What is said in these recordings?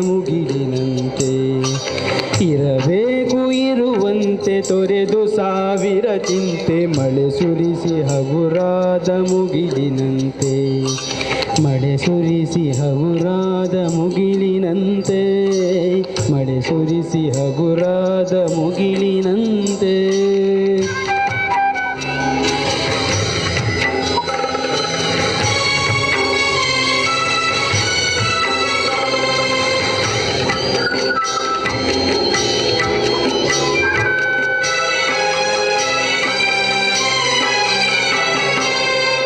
ಮುಗಿಲಿನಂತೆ ಇರಬೇಕು ಇರುವಂತೆ ತೊರೆದು ಸಾವಿರ ಚಿಂತೆ ಮಳೆ ಸುರಿಸಿ ಹಗುರಾದ ಮುಗಿಲಿನಂತೆ ಮಳೆ ಸುರಿಸಿ ಹಗುರಾದ ಮುಗಿಲಿನಂತೆ ಮಳೆ ಸುರಿಸಿ ಹಗುರಾದ ಮುಗಿಲಿನಂತೆ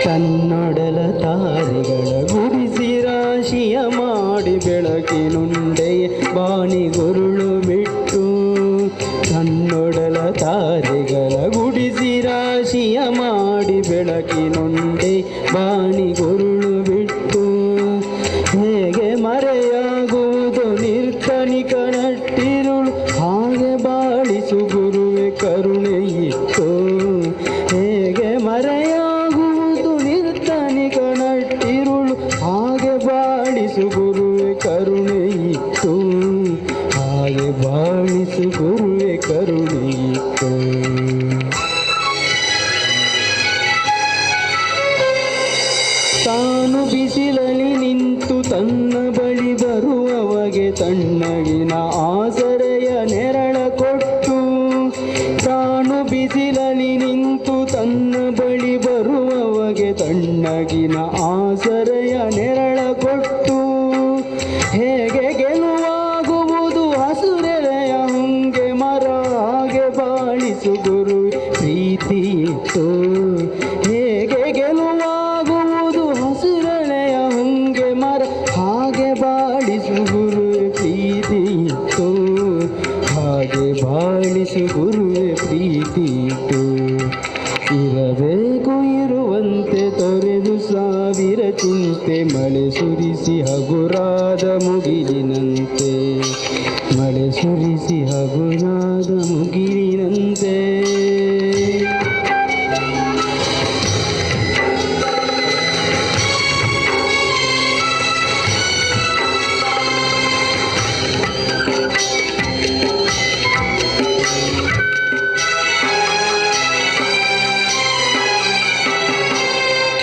ತನ್ನೊಡಲ ತಾರೆಗಳ ಗುಡಿಸಿ ರಾಶಿಯ ಮಾಡಿ ಬೆಳಕಿನುಂಡೆಯ ಬಾಣಿಗುರುಳು ಬಿಟ್ಟು ತನ್ನೊಡಲ ತಾರೆಗಳ ಗುಡಿಸಿ ರಾಶಿಯ ಮಾಡಿ ಬೆಳಕಿನುಂಡೆ ಬಾಣಿಗುರುಳು ಬಿಟ್ಟು ಹೇಗೆ ಮರೆಯಾಗುವುದು ನಿರ್ಧನಿಕ ನಟ್ಟಿರುಳು ಹಾಗೆ ಬಾಳಿಸು ಗುರುವೆ ಕರುಣೆ ಇಟ್ಟು ಹೇಗೆ ಮರೆಯಾಗುವುದು ನಿರ್ಧನಿಕ ನಟ್ಟಿರುಳು ಹಾಗೆ ಬಾಳಿಸು ಗುರುವೆ ಕರುಣೆ ಇಟ್ಟು ಹಾಗೆ ಬಾಳಿಸು ಗುರುವೆ ಕರುಣೆ ಇಟ್ಟು ತಾನು ಬಿಸಿಲಲ್ಲಿ ನಿಂತು ತನ್ನ ಬಳಿ ಬರುವವಗೆ ತಣ್ಣಗಿನ ಆಸರೆಯ ನೆರಳ ಕೊಟ್ಟು ತಾನು ಬಿಸಿಲಲ್ಲಿ ನಿಂತು ತನ್ನ ಬಳಿ ಬರುವವಗೆ ತಣ್ಣಗಿನ ಆಸರೆಯ ನೆರಳ ಕೊಟ್ಟು ಹೇಗೆ ಗೆಲುವಾಗುವುದು ಹಸುರೆಲೆಯ ಹೊಂಗೆ ಮರ ಹಾಗೆ ಬಾಳಿಸು ಗುರು ಪ್ರೀತಿ ಇತ್ತು ಹೇಗೆ ಗೆಲುವಾಗುವುದು ಹಸುರೆಲೆಯ ಹೊಂಗೆ ಮರ ಹಾಗೆ ಬಾಳಿಸು ಗುರುವೆ ಪ್ರೀತಿ ಇತ್ತು ಹಾಗೆ ಬಾಳಿಸು ಗುರುವೆ ಪ್ರೀತಿ ಇತ್ತು ಇರಬೇಕು ಇರುವಂತೆ ತೊರೆದು ಸಾವಿರ ಚಿಂತೆ ಮಳೆ ಸುರಿಸಿ ಹಗುರಾದ ಮುಗಿಲಿನಂತೆ ಮಳೆ ಸುರಿಸಿ ಹಗುರಾದ ಮುಗಿಲಿನಂತೆ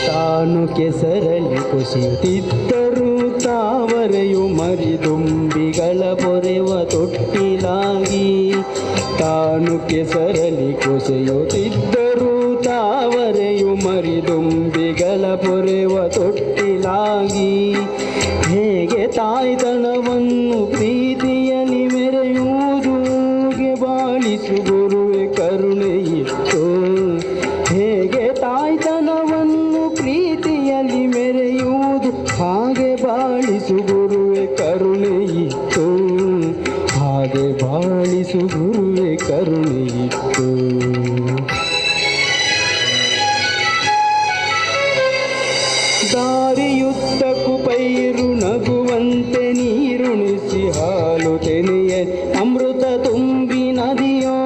ತಾನು ಕೆಸರಲ್ಲಿ ಕುಸಿಯುತ್ತಿದ್ದರೂ ತಾವರೆಯು ಮರಿದುಂಬಿಗಳ ಪೊರೆವ ತೊಟ್ಟಿಲಾಗಿ ತಾನು ಕೆಸರಲ್ಲಿ ಕುಸಿಯುತ್ತಿದ್ದರೂ ತಾವರೆಯು ಮರಿದುಂಬಿಗಳ ಪೊರೆವ ತೊಟ್ಟಿಲಾಗಿ ಹೇಗೆ ತಾಯ್ತನವನ್ನು ಪ್ರೀತಿಯಲ್ಲಿ ಮೆರೆಯುವುದು ಬಾಳಿಸು ಗುರುವೆ ಕರುಣೆ ಇತ್ತು ಹೇಗೆ ತಾಯ್ತನವನ್ನು ಪ್ರೀತಿಯಲ್ಲಿ ಮೆರೆಯುವುದು ಹಾಗೆ ಬಾಳಿಸು ಗುರುವೆ ಕರುಣೆ ಇತ್ತು ಹಾಗೆ ಬಾಳಿಸು ಗುರುವೆ ಕರುಣೆ ಇತ್ತು ದಾರಿಯುದ್ದಕ್ಕೂ ಪೈರು ನಗುವಂತೆ ನೀರುಣಿಸಿ ಹಾಲು ತೆನೆಯ ಅಮೃತ ತುಂಬಿ ನದಿಯೋ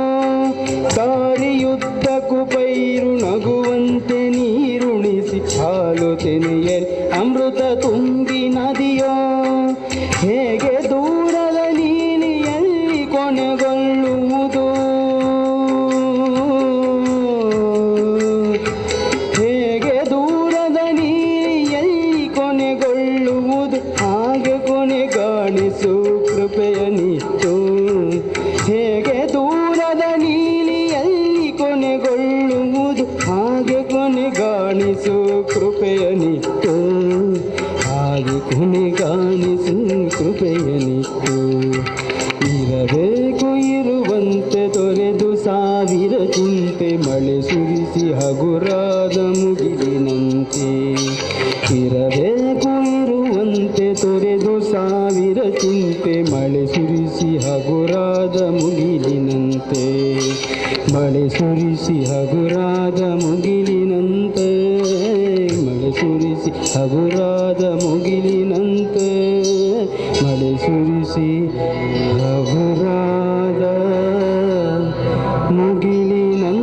ದಾರಿಯುದ್ದಕ್ಕೂ ಪೈರು ನಗುವಂತೆ ನೀರುಣಿಸಿ ಹಾಲು ತೆನೆಯ ಅಮೃತ ತುಂಬಿ ನದಿಯೋ ಹೇಗೆ ದೂರದ ನೀಲಿಯಲ್ಲಿ ಕೊನೆಗೊಳ್ಳುವುದು ಹೇಗೆ ದೂರದ ನೀಲಿಯಲ್ಲಿ ಕೊನೆಗೊಳ್ಳುವುದು ಹಾಗೆ ಕೊನೆಗಾಣಿಸು ಕೃಪೆಯ ನಿಟ್ಟು ಹೇಗೆ ದೂರದ ನೀಲಿಯಲ್ಲಿ ಕೊನೆಗೊಳ್ಳುವುದು ಹಾಗೆ ಕೊನೆಗಾಣಿಸು ಕೃಪೆಯ ನಿಟ್ಟು ಹಾಗೆ ಕೊನೆಗಾಣಿಸು ಕೃಪೆಯ ನಿಟ್ಟು ಇರಬೇಕು ಇರುವಂತೆ ತೊರೆದು ಸಾವಿರ ಚಿಂತೆ ಮಳೆ ಸುರಿಸಿ ಹಗುರಾದ ಮುಗಿಲಿನಂತೆ ಇರಬೇಕು ಇರುವಂತೆ ತೊರೆದು ಸಾವಿರ ಚಿಂತೆ ಮಳೆ ಸುರಿಸಿ ಹಗುರಾದ ಮುಗಿಲಿನಂತೆ ಮಳೆ ಸುರಿಸಿ ಹಗುರಾದ ಮುಗಿಲಿನಂತೆ ಮಳೆ ಸುರಿಸಿ ಹಗುರಾದ ಮುಗಿಲಿನಂತೆ ಮಳೆ ಸುರಿಸಿ ಹಗುರಾದ ಮುಗಿಲಿನಂತೆ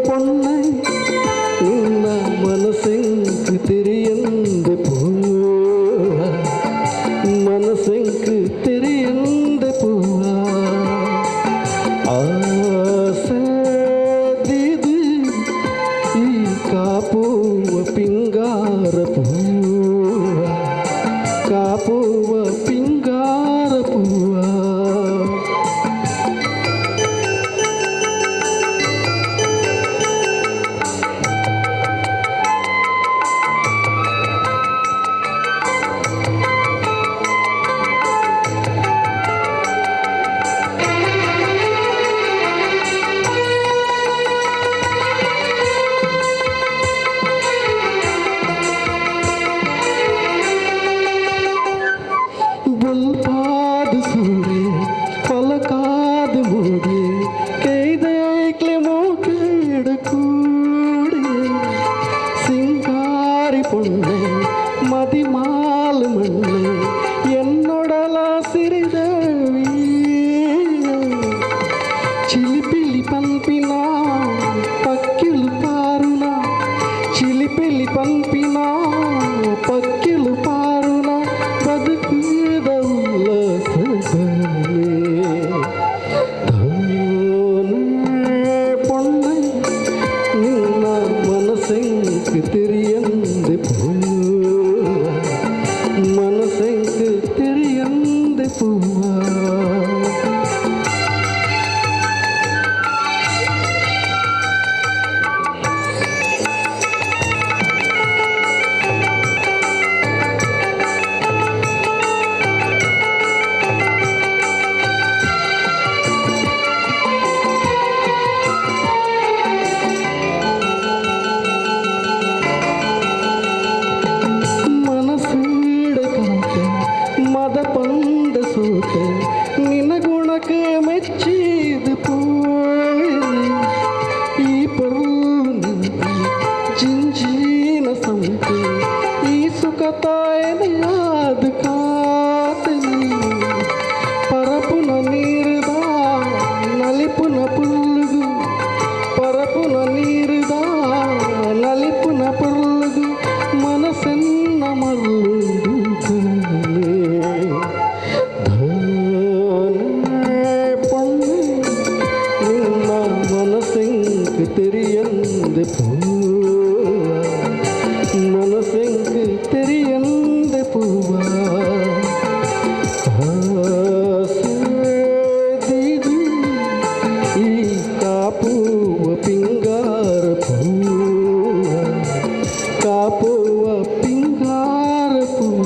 ಪೊನ್ನೆ ನಿನ್ನ ಮನಸ್ಸೆಂದು பொண்ணு மதிமால் மண்ணு என்னோடலா சிறிதவி చిలిపిలి పంపినా పక్కిలు పారునా చిలిపిలి పంపినా పక్కిలు పారునా బతుకుదవుల பொண்ணு நின்ன மனசெங்கு தெரியந்து பூவா மனசெங்கு தெரியந்து பூவா ನಿನ್ನ ಗುಣಕ್ಕೆ ಮೆಚ್ಚಿದ ಈ ಪೂರ್ಣ ಜಿಂಜಿನ ಸಂತೆ ಈ ಸುಖ ತಾಯನೆಯಾದ ಕಾತನಿ ಪರಪುನ ನೀರುದ ನಲಿಪುನ ಪುಲ್ಲು ಪರಪುನ ನೀರುದ ನಲಿಪುನ ಪುಲ್ಲು ಮನಸ್ಸನ್ನ ಮಲ್ಲು தெரியந்து பூவா மனசெங்கு தெரியந்து பூவா ஆசீதி ಈ ಕಾಪುವ ಪಿಂಗಾರ ಪೂವ ಕಾಪುವ ಪಿಂಗಾರ ಪೂವ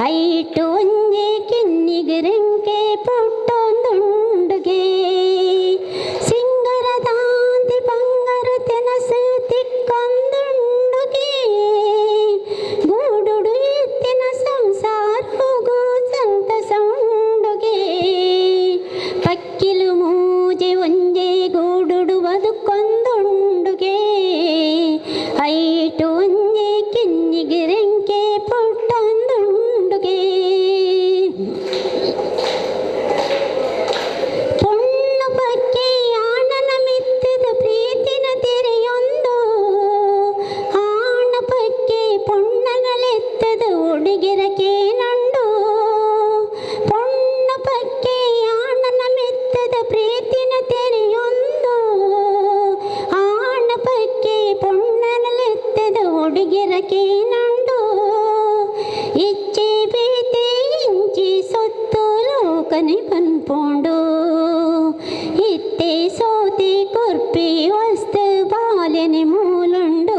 ಐಟು ಒಂಜೆ ಕಿನ್ನಿಗಿರಿಂಕೆ ಪುಟ್ಟೊಂದುಂಡುಗೆ ಸಿಂಗರದಾಂತಿ ಬಂಗರ ತೆನಸು ತಿಕ್ಕೊಂದುಂಡುಗೆ ಗೂಡುಡು ಎತ್ತಿನ ಸಂಸಾರಗು ಸಂತಸಂಡುಗೆ ಪಕ್ಕಿಲು ಮೂಜೆ ಒಂಜೆ ಗೂಡುಡು ಬದುಕೊಂದುಂಡುಗೆ ಐಟು ಒಂಜೆ ಕಿನ್ನಿಗಿರಿಂಕೆ ಪುಟ್ಟೊಂದುಂಡುಗೆ பொண்ணு பக்கி ஆணன மித்தத ಪ್ರೀತಿನ ತೆರೆಯೊಂದು ಆಣ ಪಕ್ಕಿ பொண்ணನಲೆತ್ತದ ಹುಡುಗಿರಕೆ ನಂಡು பொண்ணು ಪಕ್ಕಿ ಆಣನ ಮಿತ್ತದ ಪ್ರೀತಿನ ತೆರೆಯೊಂದು ಆಣ ಪಕ್ಕಿ பொண்ணನಲೆತ್ತದ ಹುಡುಗಿರಕೆ ನಂಡು ಇಚ್ಚೆ ಬೇತೆ ಇಂಚಿ ಸೊತ್ತು ಲೋಕನೆ ಪನ್ಪೋಂಡು ಇತ್ತೆ ಸೋತಿ ಕೊರ್ಪಿ ವಸ್ತು ಬಾಲೆನೆ ಮೂಲುಂಡು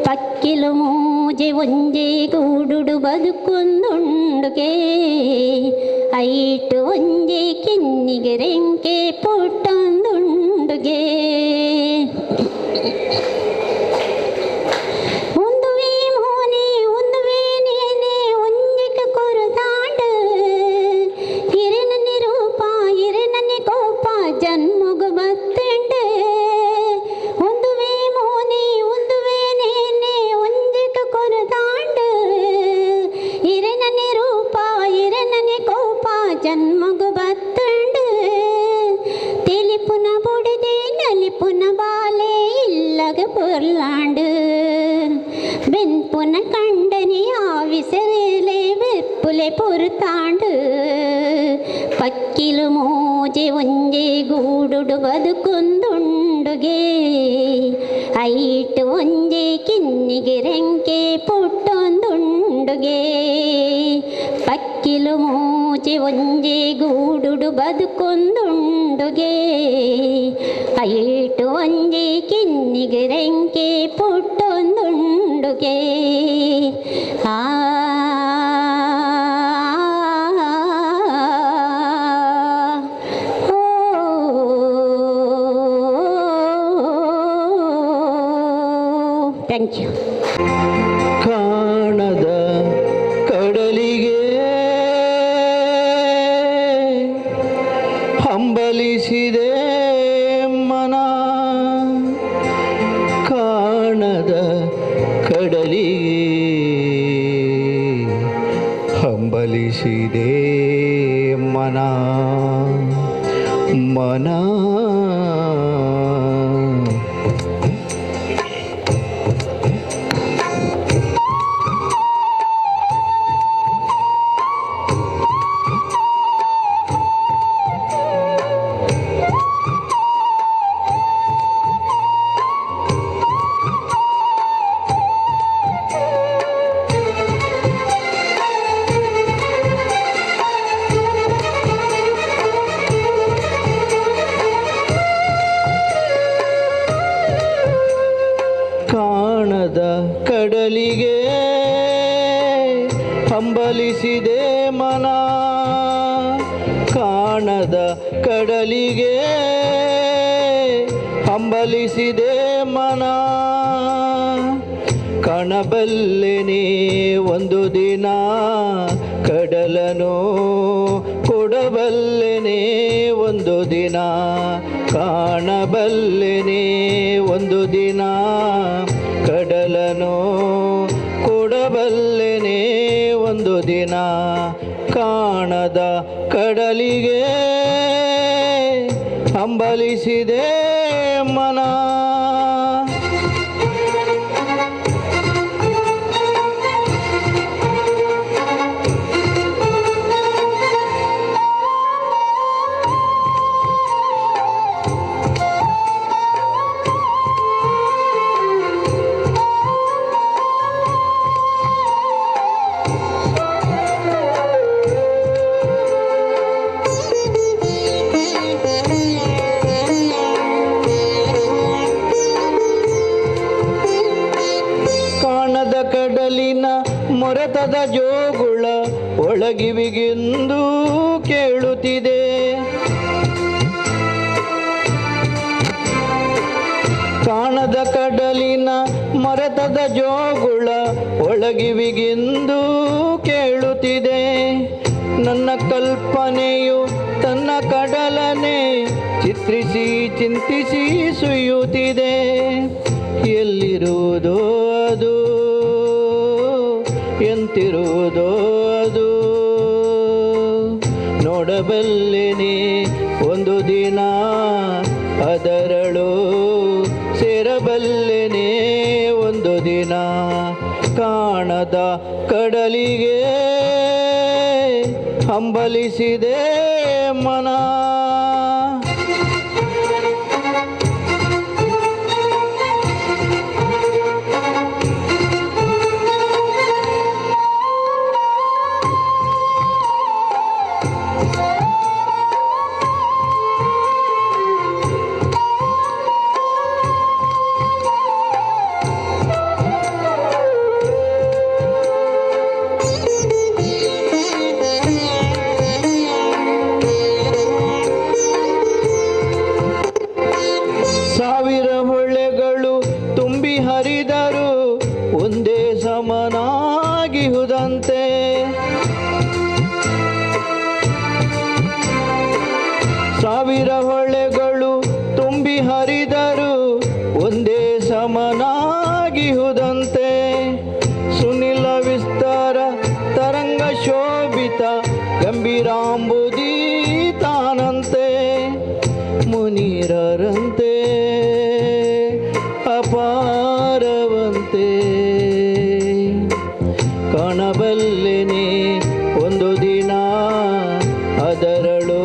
ಪಕ್ಕಿಲು ಮೂಜೆ ಒಂಜೆ ಗೂಡುಡು ಬದುಕೊಂದುಂಡುಗೆ ಐಟು ಒಂಜೆ ಕಿನ್ನಿಗೆ ರೆಂಕೆ ಪುಟ್ಟೊಂದುಂಡುಗೆ ಜನ್ಮಗು ಬತ್ತಂಡೆ ಒಂದುವೆ ಮೋನಿ ಒಂದುವೆ ನೇನೆ ಒಂದಿಕ ಕೊರದಾಂಡ ಇರೆನನೆ ರೂಪ ಇರೆನನೆ ಕೋಪ ಜನ್ಮಗು ಬತ್ತಂಡ ತಿಳಿಪುನ ಬುಡಿದೆ ನಲಿಪುನ ಬಾಲೆ ಇಲ್ಲಗ ಪೊರ್ಲಾಂಡು ಬೆನ್ಪುನ ಕಂಡನಿ ಆವಿಸರೇಲೆ வெப்புலே பொறுத்தாண்டு ಪಕ್ಕಿಲು ಮೋಜೆ ಒಂಜೆ ಗೂಡುಡು ಬದುಕೊಂದುಂಡುಗೆ ಐಟು ಒಂಜೆ ಕಿನ್ನಿಗೆ ರೆಂಕೆ ಪುಟ್ಟೊಂದುಂಡುಗೆ ಪಕ್ಕಿಲು ಮೋಜೆ ಒಂಜೆ ಗೂಡುಡು ಬದುಕೊಂದುಂಡುಗೆ ಐಟು ಒಂಜೆ ಕಿನ್ನಿಗೆ ರೆಂಕೆ ಪುಟ್ಟೊಂದುಂಡುಗೆ ಆ ಥ್ಯಾಂಕ್ ಯು. ಕಾಣದ ಕಡಲಿಗೆ ಹಂಬಲಿಸಿದೆ ಮನ, ಕಾಣದ ಕಡಲಿಗೆ ಹಂಬಲಿಸಿದೆ ಮನ ಮನ. ಕಾಣದ ಕಡಲಿಗೆ ಹಂಬಲಿಸಿದೆ ಮನ, ಕಾಣದ ಕಡಲಿಗೆ ಹಂಬಲಿಸಿದೆ ಮನ. ಕಾಣಬಲ್ಲೆನೇ ಒಂದು ದಿನ ಕಡಲನು, ಕೊಡಬಲ್ಲೆನೇ ಒಂದು ದಿನ. ಕಾಣಬಲ್ಲೆನೇ ಒಂದು ದಿನ ಕಡಲನು, ಕೊಡಬಲ್ಲೆನೇ ಒಂದು ದಿನ. ಕಾಣದ ಕಡಲಿಗೆ ಹಂಬಲಿಸಿದೆ ಮನ. ಕಾಣದ ಕಡಲಿನ ಮೊರೆತದ ಜೋಗುಳ ಒಳಗಿವಿಗೆಂದು ಕೇಳುತ್ತಿದೆ. ಕಾಣದ ಕಡಲಿನ ಮೊರೆತದ ಜೋಗುಳ ಒಳಗಿವಿಗೆಂದು ಕೇಳುತ್ತಿದೆ. ನನ್ನ ಕಲ್ಪನೆಯು ತನ್ನ ಕಡಲನೆ ಚಿತ್ರಿಸಿ ಚಿಂತಿಸಿ ಸುಯ್ಯುತ್ತಿದೆ. ಎಲ್ಲಿರುವುದೋ ಅದು, ಎಂತಿರುವುದೋ ಅದು, ನೋಡಬಲ್ಲೆನೆ ಒಂದು ದಿನ ಅದರಳು, ಸೇರಬಲ್ಲೆನೆ ಒಂದು ದಿನ. ಕಾಣದ ಕಡಲಿಗೆ ಹಂಬಲಿಸಿದೆ ಮನ. ಸಾವಿರ ಹೊಳೆಗಳು ತುಂಬಿ ಹರಿದರು ಒಂದೇ ಸಮನಾಗಿಹುದಂತೆ. ಸಾವಿರ ಹೊಳೆಗಳು ತುಂಬಿ ಹರಿದರು ಒಂದೇ ಸಮನಾಗಿಹುದಂತೆ. ಸುನಿಲ ವಿಸ್ತಾರ ತರಂಗ ಶೋಭಿತ ಗಂಭೀರಾಂಬುದಿ ತಾನಂತೆ. ಮುನಿರರಂತೆ ಅಪಾರವಂತೆ ಕಾಣಬಲ್ಲೆನೆ ಒಂದು ದಿನ ಅದರಳು,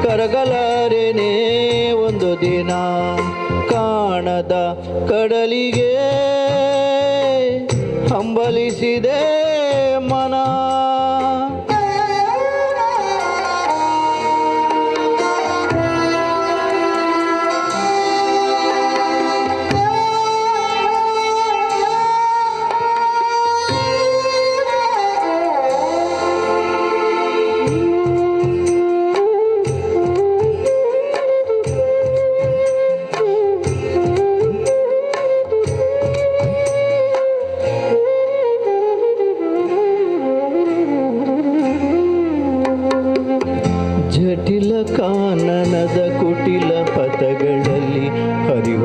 ಕರಗಲಾರೆನೆ ಒಂದು ದಿನ. ಕಾಣದ ಕಡಲಿಗೆ ಹಂಬಲಿಸಿದೆ ಮನ.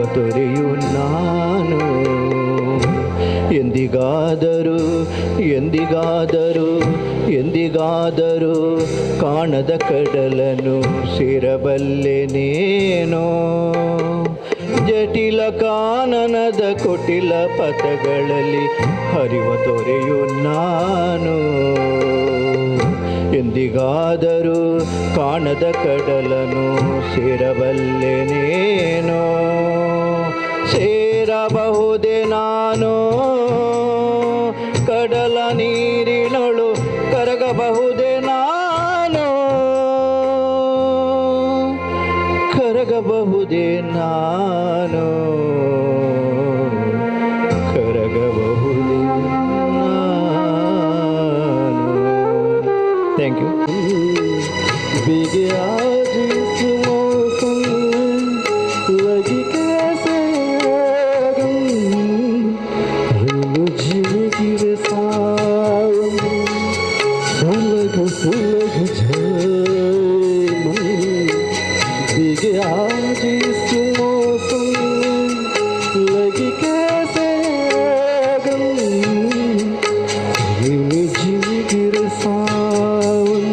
ತೊರೆಯು ನಾನು. ಎಂದಿಗಾದರೂ ಎಂದಿಗಾದರೂ ಎಂದಿಗಾದರೂ ಕಾಣದ ಕಡಲನ್ನು ಸೇರಬಲ್ಲೆನೇನೋ. ಜಟಿಲ ಕಾನನದ ಕುಟಿಲ ಪಥಗಳಲ್ಲಿ ಹರಿವ ತೊರೆಯು ನಾನು. ಎಂದಿಗಾದರೂ ಕಾಣದ ಕಡಲನ್ನು ಸೇರಬಲ್ಲೆನೇನೋ. ಸೇರಬಹುದೇ ನಾನು ಕಡಲ ನೀರಿನೊಳು, ಕರಗಬಹುದೇ ನಾನು, ಕರಗಬಹುದೇ ನಾನು, ಕರಗಬಹುದೇ ನಾನು. Thank you. भीगे आज इस मौसम में लगी कैसे आगम, मुझे गिरे सावन, सुलग सुलग जाए मन. भीगे आज इस मौसम में लगी कैसे आगम, मुझे गिरे सावन.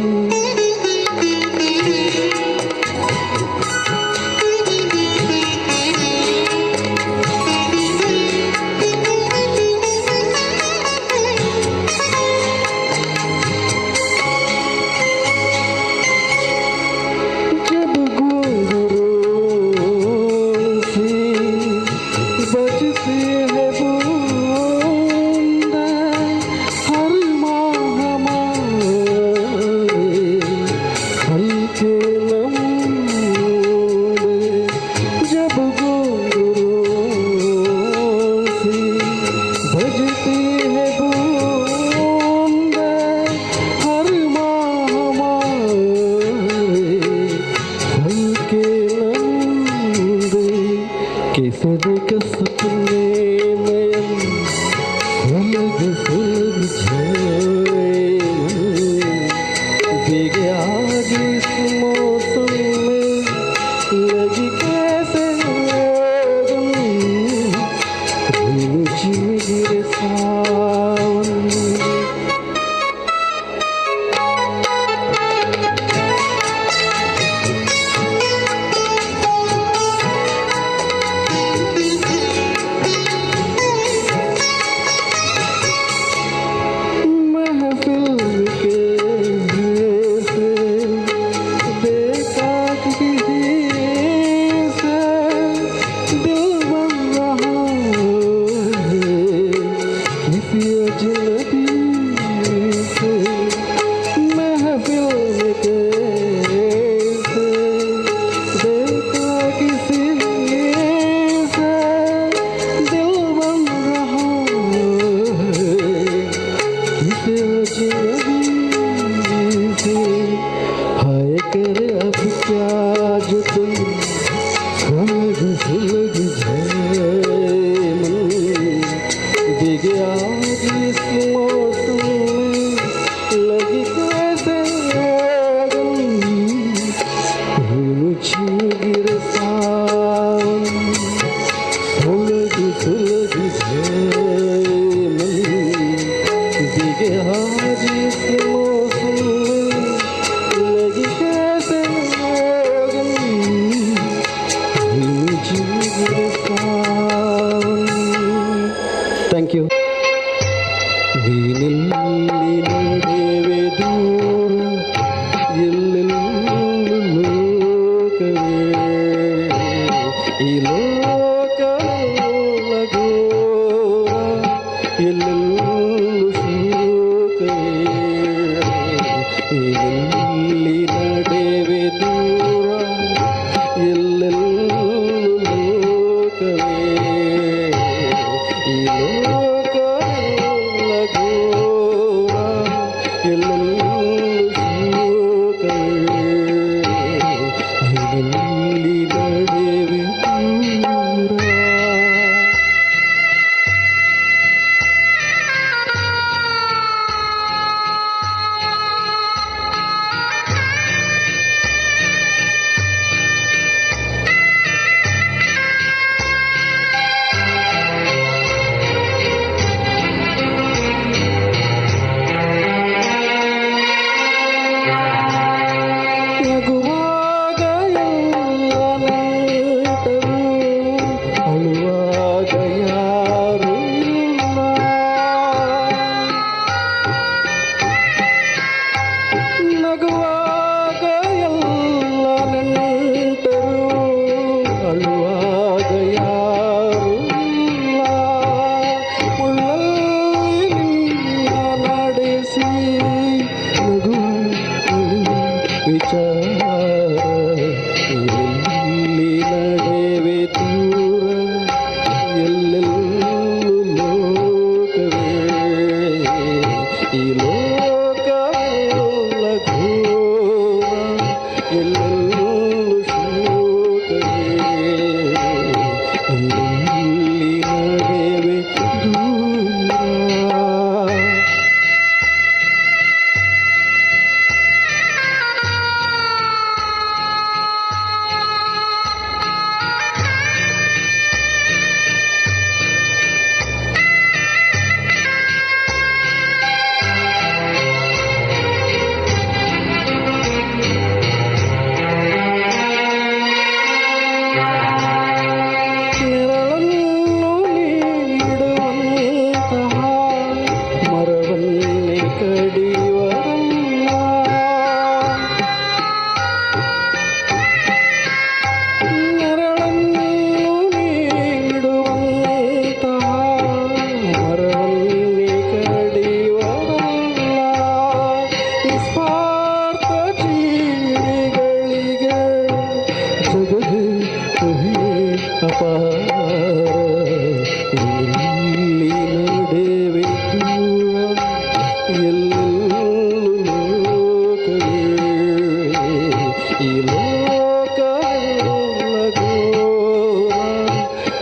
ನೀನೆಲ್ಲಿ ನಡೆವೆ ದೂರ. ನೆರಳನ್ನು ನೀಡುವಂತಹ ಮರವನ್ನೇ ಕಡಿಯುವರಲ್ಲ. ನೆರಳನ್ನು ನೀಡುವಂತಹ ಮರವನ್ನೇ ಕಡಿಯುವರಲ್ಲ. ನಿಸ್ವಾರ್ಥ ಜೀವಿಗಳಿಗೆ ಜಗದೇ ಕಹಿಯೇ ಅಪಾರ. ಇಲ್ಲಿ ನಡೆವೆ ದೂರ ಎಲ್ಲೆಲ್ಲೂ ಲೋಕವೇ. ಈ ಲೋಕವೆಲ್ಲ ಘೋರ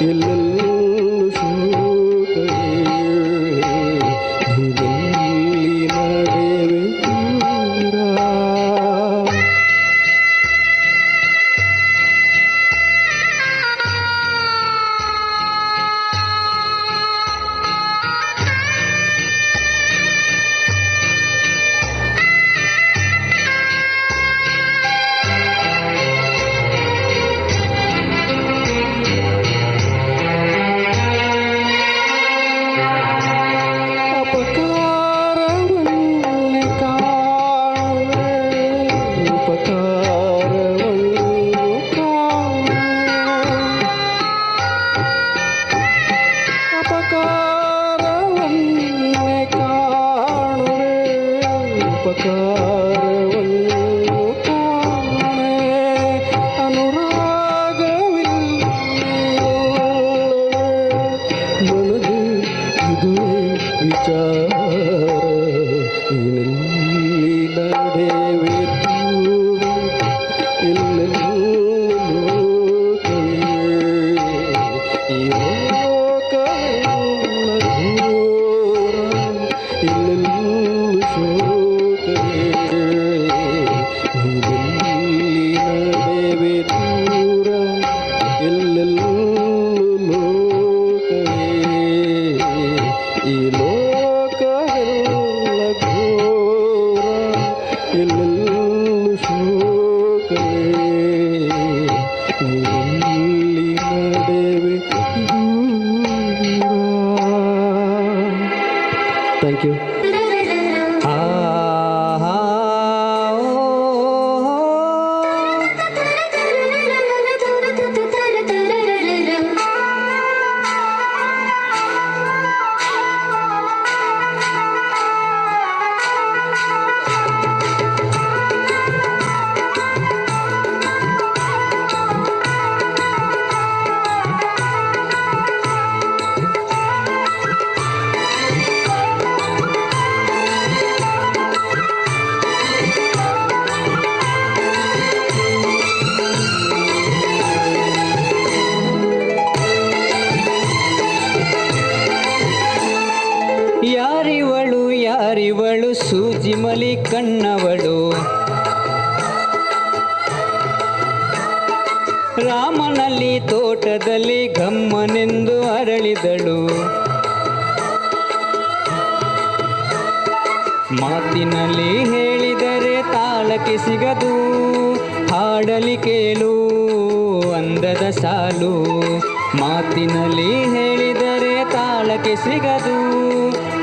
ಎಲ್ಲೆಲ್ಲೂ ಶೋಕವೇ. ನೀನೆಲ್ಲಿ ನಡೆವೆ ದೂರ. ಅಪಕಾರವನ್ನೇ ಕಾಣುವೆ, ಉಪಕಾರವನ್ನು ಕಾಣುವೆ. ಅಪಕಾರವನ್ನೇ ಕಾಣುವೆ, ಉಪಕಾರವನ್ನು ಕಾಣುವೆ. ಅನುರಾಗವಿಲ್ಲವೇ ಮನದೇ ಇದುವೇ ವಿಚಾರ. ನೀನೆಲ್ಲಿ ನಡೆವೆ ದೂರ ಎಲ್ಲೆಲ್ಲೂ ಲೋಕವೇ. ಈ ಲೋಕವೆಲ್ಲ ಘೋರ ಎಲ್ಲೆಲ್ಲೂ ಶೋಕವೇ. ನೀನೆಲ್ಲಿ ನಡೆವೆ ದೂರ ಎಲ್ಲೆಲ್ಲೂ ಲೋಕವೇ. ಈ ಲೋಕವೆಲ್ಲ ಘೋರ ಎಲ್ಲೆಲ್ಲೂ ಶೋಕವೇ. ನೀನೆಲ್ಲಿ ನಡೆವೆ ದೂರ. Thank you. ಯಾರಿವಳು ಯಾರಿವಳು ಸೂಜಿ ಮಲಿ ಕಣ್ಣವಳು, ರಾಮನಲ್ಲಿ ತೋಟದಲ್ಲಿ ಗಮ್ಮನೆಂದು ಅರಳಿದಳು. ಮಾತಿನಲ್ಲಿ ಹೇಳಿದರೆ ತಾಳಕ್ಕೆ ಸಿಗದು, ಹಾಡಲಿ ಕೇಳು ಅಂದದ ಸಾಲು. ಮಾತಿನಲ್ಲಿ ಹೇಳಿದರೆ ತಾಳಕ್ಕೆ ಸಿಗದು,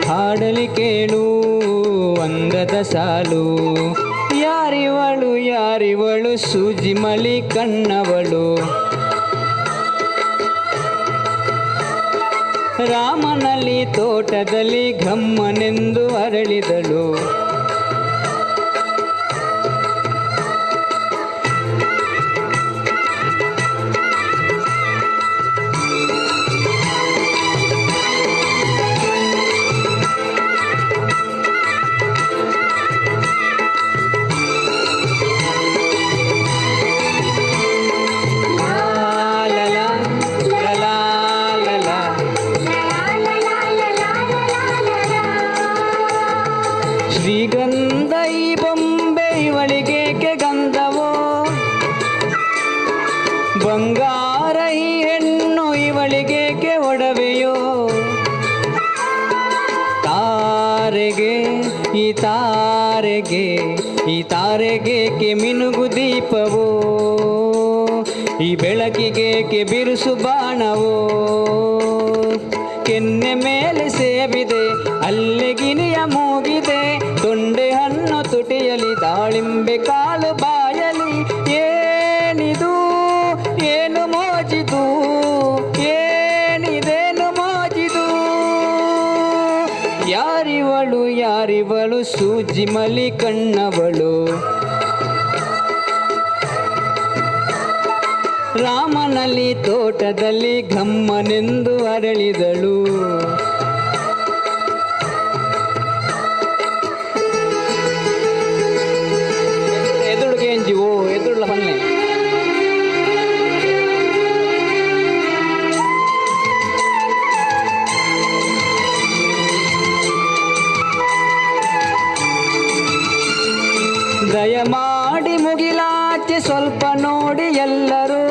ಹಾಡಲಿ ಕೇಳು ಅಂದದ ಸಾಲು. ಯಾರಿವಳು ಯಾರಿವಳು ಸೂಜಿ ಮಲಿ ಕಣ್ಣವಳು, ರಾಮನಲ್ಲಿ ತೋಟದಲ್ಲಿ ಗಮ್ಮನೆಂದು ಅರಳಿದಳು. la la la la ಏಕೆ ಒಡವೆಯೋ ತಾರೆಗೆ ಈ ತಾರೆಗೇಕೆ ಮಿನುಗು ದೀಪವೋ ಈ ಬೆಳಕಿಗೇಕೆ ಬಿರುಸು ಬಾಣವೋ ಕೆನ್ನೆ ಮೇಲೆ ಸೇಬಿದೆ ಅಲ್ಲೇ ಗಿನಿಯ ಮೂಗಿದೆ ತೊಂಡೆ ಹಣ್ಣು ತುಟಿಯಲಿ ದಾಳಿಂಬೆ ಕಾಳು ಬಾಯಲಿ ಏನಿದು ಏನು ಮೋಜಿದು ಏನಿದೇನು ಮೋಜಿದು ಯಾರಿವಳು ಸೂಜಿ ಮಲಿ ಕಣ್ಣವಳು ರಾಮನಲ್ಲಿ ತೋಟದಲ್ಲಿ ಘಮ್ಮನೆಂದು ಅರಳಿದಳು ಎದುಳು ಕೇಂಜಿ ಓ ಎದುಳ ಬನ್ನೆ ದಯಮಾಡಿ ಮುಗಿಲಾಚೆ ಸ್ವಲ್ಪ ನೋಡಿ ಎಲ್ಲರೂ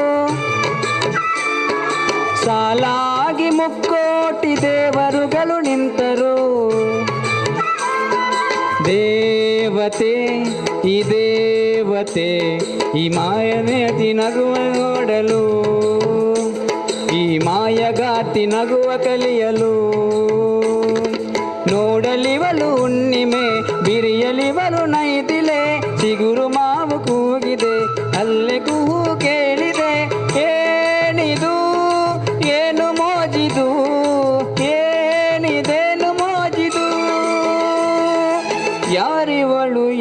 ಸಾಲಾಗಿ ಮುಕ್ಕೋಟಿ ದೇವರುಗಳು ನಿಂತರು ದೇವತೆ ಈ ಮಾಯನೇತಿ ನಗುವ ನೋಡಲು ಈ ಮಾಯಗಾತಿ ನಗುವ ಕಲಿಯಲು ನೋಡಲಿವಲು ಹುಣ್ಣಿಮೆ ಬಿರಿಯಲಿವಲು ನೈದಿಲೆ ಚಿಗುರು ಮಾವು ಕೂಗಿದೆ ಅಲ್ಲೇ ಕೂಗು ಕೇಳಿದೆ ಏನಿದು ಏನು ಮೋಜಿದು ಏನಿದೇನು ಮೋಜಿದು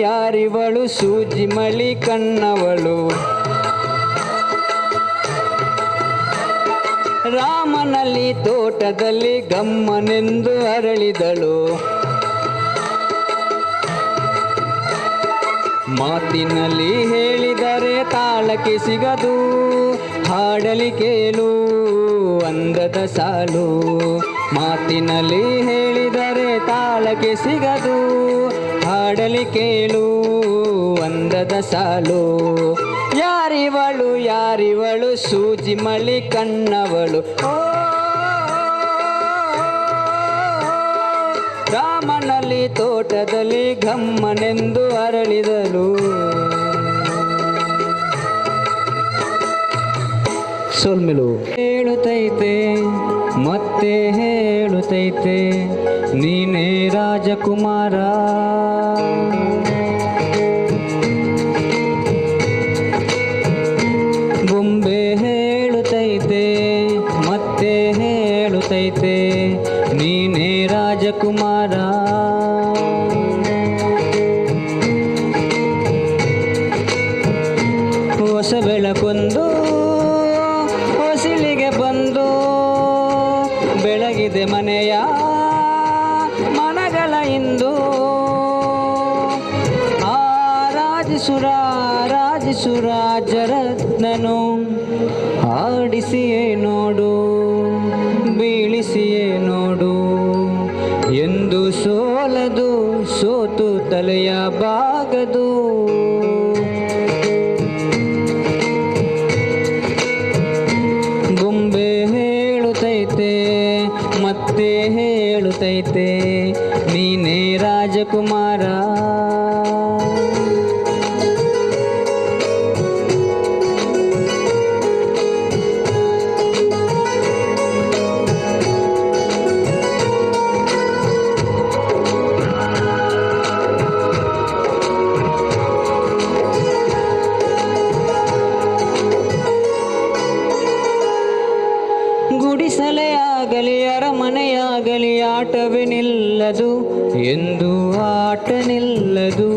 ಯಾರಿವಳು ಸೂಜಿ ಮಳಿ ಕಣ್ಣವಳು ರಾಮನಲ್ಲಿ ತೋಟದಲ್ಲಿ ಗಮ್ಮನೆಂದು ಅರಳಿದಳು ಮಾತಿನಲ್ಲಿ ಹೇಳಿದರೆ ತಾಳಕ್ಕೆ ಸಿಗದು ಹಾಡಲಿ ಕೇಳು ಅಂದದ ಸಾಲು ಮಾತಿನಲ್ಲಿ ಹೇಳಿದರೆ ತಾಳಕ್ಕೆ ಸಿಗದು ಹಾಡಲಿ ಕೇಳು ಅಂದದ ಸಾಲು ಯಾರಿವಳು ಸೂಜಿ ಮಳಿ ಕಣ್ಣವಳು ಓ ರಾಮನಲ್ಲಿ ತೋಟದಲ್ಲಿ ಘಮ್ಮನೆಂದು ಅರಳಿದಳು ಸೋಲ್ಮೆಲು ಹೇಳುತ್ತೈತೆ ಮತ್ತೆ ಹೇಳುತ್ತೈತೆ ನೀನೇ ರಾಜಕುಮಾರ ಬೊಂಬೆ ಹೇಳುತ್ತೈತೆ ಮತ್ತೆ ಹೇಳುತ್ತೈತೆ ನೀನೇ ರಾಜಕುಮಾರ ಹೊಸ ಬೆಳಕೊಂದು ಹೊಸಿಲಿಗೆ ಬಂದು ಬೆಳಗಿದೆ ಮನೆಯ ಮನಗಳ ಇಂದು ಆ ರಾಜರತ್ನನು ಆಡಿಸಿಯೇ ನೋಡು ಬೀಳಿಸಿಯೇ ನೋಡು ಎಂದು ಸೋಲದು ಸೋತು ತಲೆಯ ಬಾಗದು ಬೊಂಬೆ ಹೇಳುತ್ತೈತೆ ಮತ್ತೆ ಹೇಳುತ್ತೈತೆ ನೀನೇ ರಾಜಕುಮಾರ ಗುಡಿಸಲೇ ಆಗಲಿ ಅರಮನೆಯಾಗಲಿ ಆಟವೇ ನಿಲ್ಲದು ಎಂದು ಆಟ ನಿಲ್ಲದು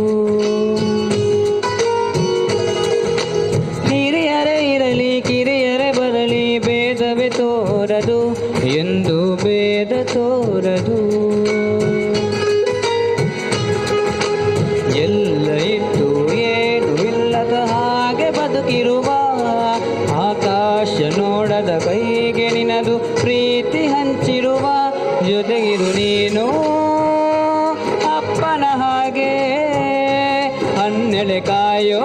ಹಿರಿಯರೇ ಇರಲಿ ಕಿರಿಯರೇ ಬರಲಿ ಭೇದವೇ ತೋರದು ಎಂದು ಭೇದ ತೋರದು ಎಲ್ಲ ಇತ್ತು ಏನು ಇಲ್ಲದ ಹಾಗೆ ಬದುಕಿರುವ ಆಕಾಶ ನೋಡದ ಕೈಗೆ ನಿನದು ಪ್ರೀತಿ ಹಂಚಿರುವ ಜೊತೆಗಿರು ನೀನು ಅಪ್ಪನ ಹಾಗೆ ಹನ್ನೆಳೆ ಕಾಯೋ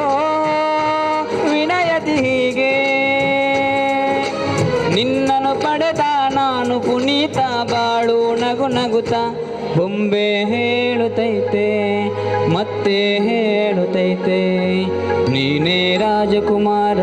ವಿನಯತಿ ಹೀಗೆ ನಿನ್ನನ್ನು ಪಡೆದ ನಾನು ಪುನೀತ ಬಾಳು ನಗು ನಗುತ್ತ ಬೊಂಬೆ ಹೇಳುತ್ತೈತೆ ಮತ್ತೆ ಹೇಳುತ್ತೈತೆ ನೀನೇ ರಾಜಕುಮಾರ.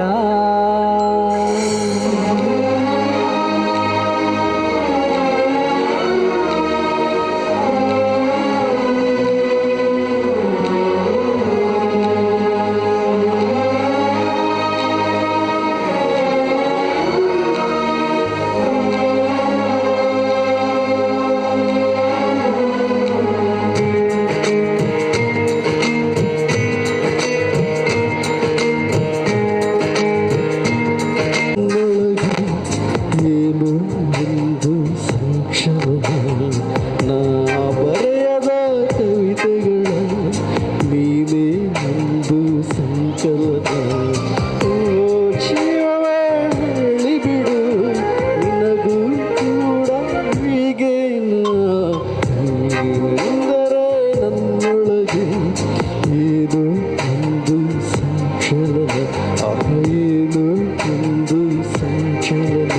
ಏನು ಒಂದು ಸಂಕ್ಷಣ ನಾ ಬರೆಯದ ಕವಿತೆಗಳ ನೀನೇ ಒಂದು ಸಂಕಲನ. ಓ ಜೀವವೇ ಹೇಳಿಬಿಡು ನಿನಗೂ ಕೂಡ ಹೀಗೇನು ಎಂದರೆ ನನ್ನೊಳಗೆ ಏನು ಒಂದು ಸಂಚಲನ ಏನು ಒಂದು ಸಂಚಲನ.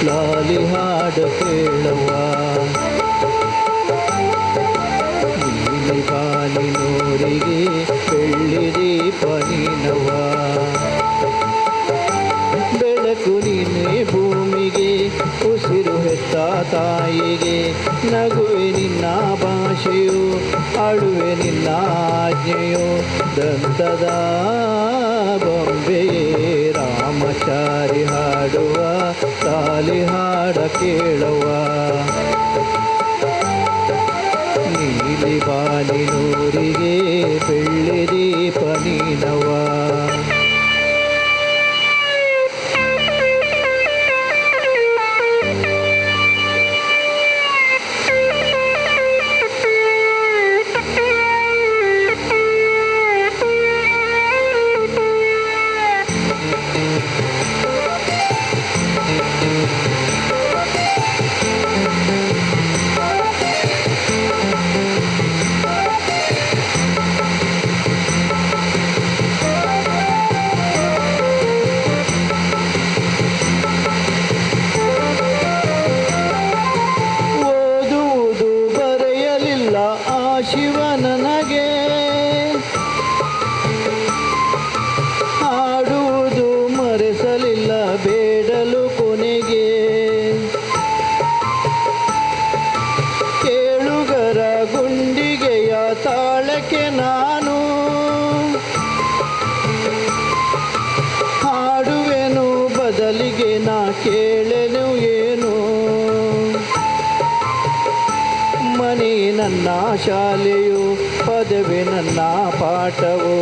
ಲಾಲಿ ಹಾಡ ಕೇಳವ್ವ ನೀಲಿ ಬಾನಿನೋರಿಗೆ ಬೆಳ್ಳಿ ದೀಪ ನೀನವ್ವ ಬೆಳಕು ನೀನೆ ಭೂಮಿಗೆ ಉಸಿರು ಹೆತ್ತ ತಾಯಿಗೆ ನಗುವೆ ನಿನ್ನ ಭಾಷೆಯು ಆಡುವೆ ನಿನ್ನ ಆಜ್ಞೆಯು ದಂತದ ಬೊಂಬೆಯೇ ರಾಮಚಾರಿ ಹಾಡುವ ಲಾಲಿ ಹಾಡ ಕೇಳವ್ವ ನೀಲಿ ಬಾನಿನೂರಿಗೆ ಬೆಳ್ಳಿ ದೀಪ ನೀನವ್ವ ಓದುವುದು ಬರೆಯಲಿಲ್ಲ ಆ ಶಿವ ನನಗೆ ಹಾಡುವುದು ಮರೆಸಲಿಲ್ಲ ಬೇಡಲು ಕೊನೆಗೆ ಕೇಳುಗರ ಗುಂಡಿಗೆಯ ತಾಳಕ್ಕೆ ನಾನು ಹಾಡುವೆನು ಬದಲಿಗೆ ನಾ ಕೇಳೆನು ಏನು ಮನೆ ನನ್ನ ಶಾಲೆಯು ಪದವಿ ನನ್ನ ಪಾಠವು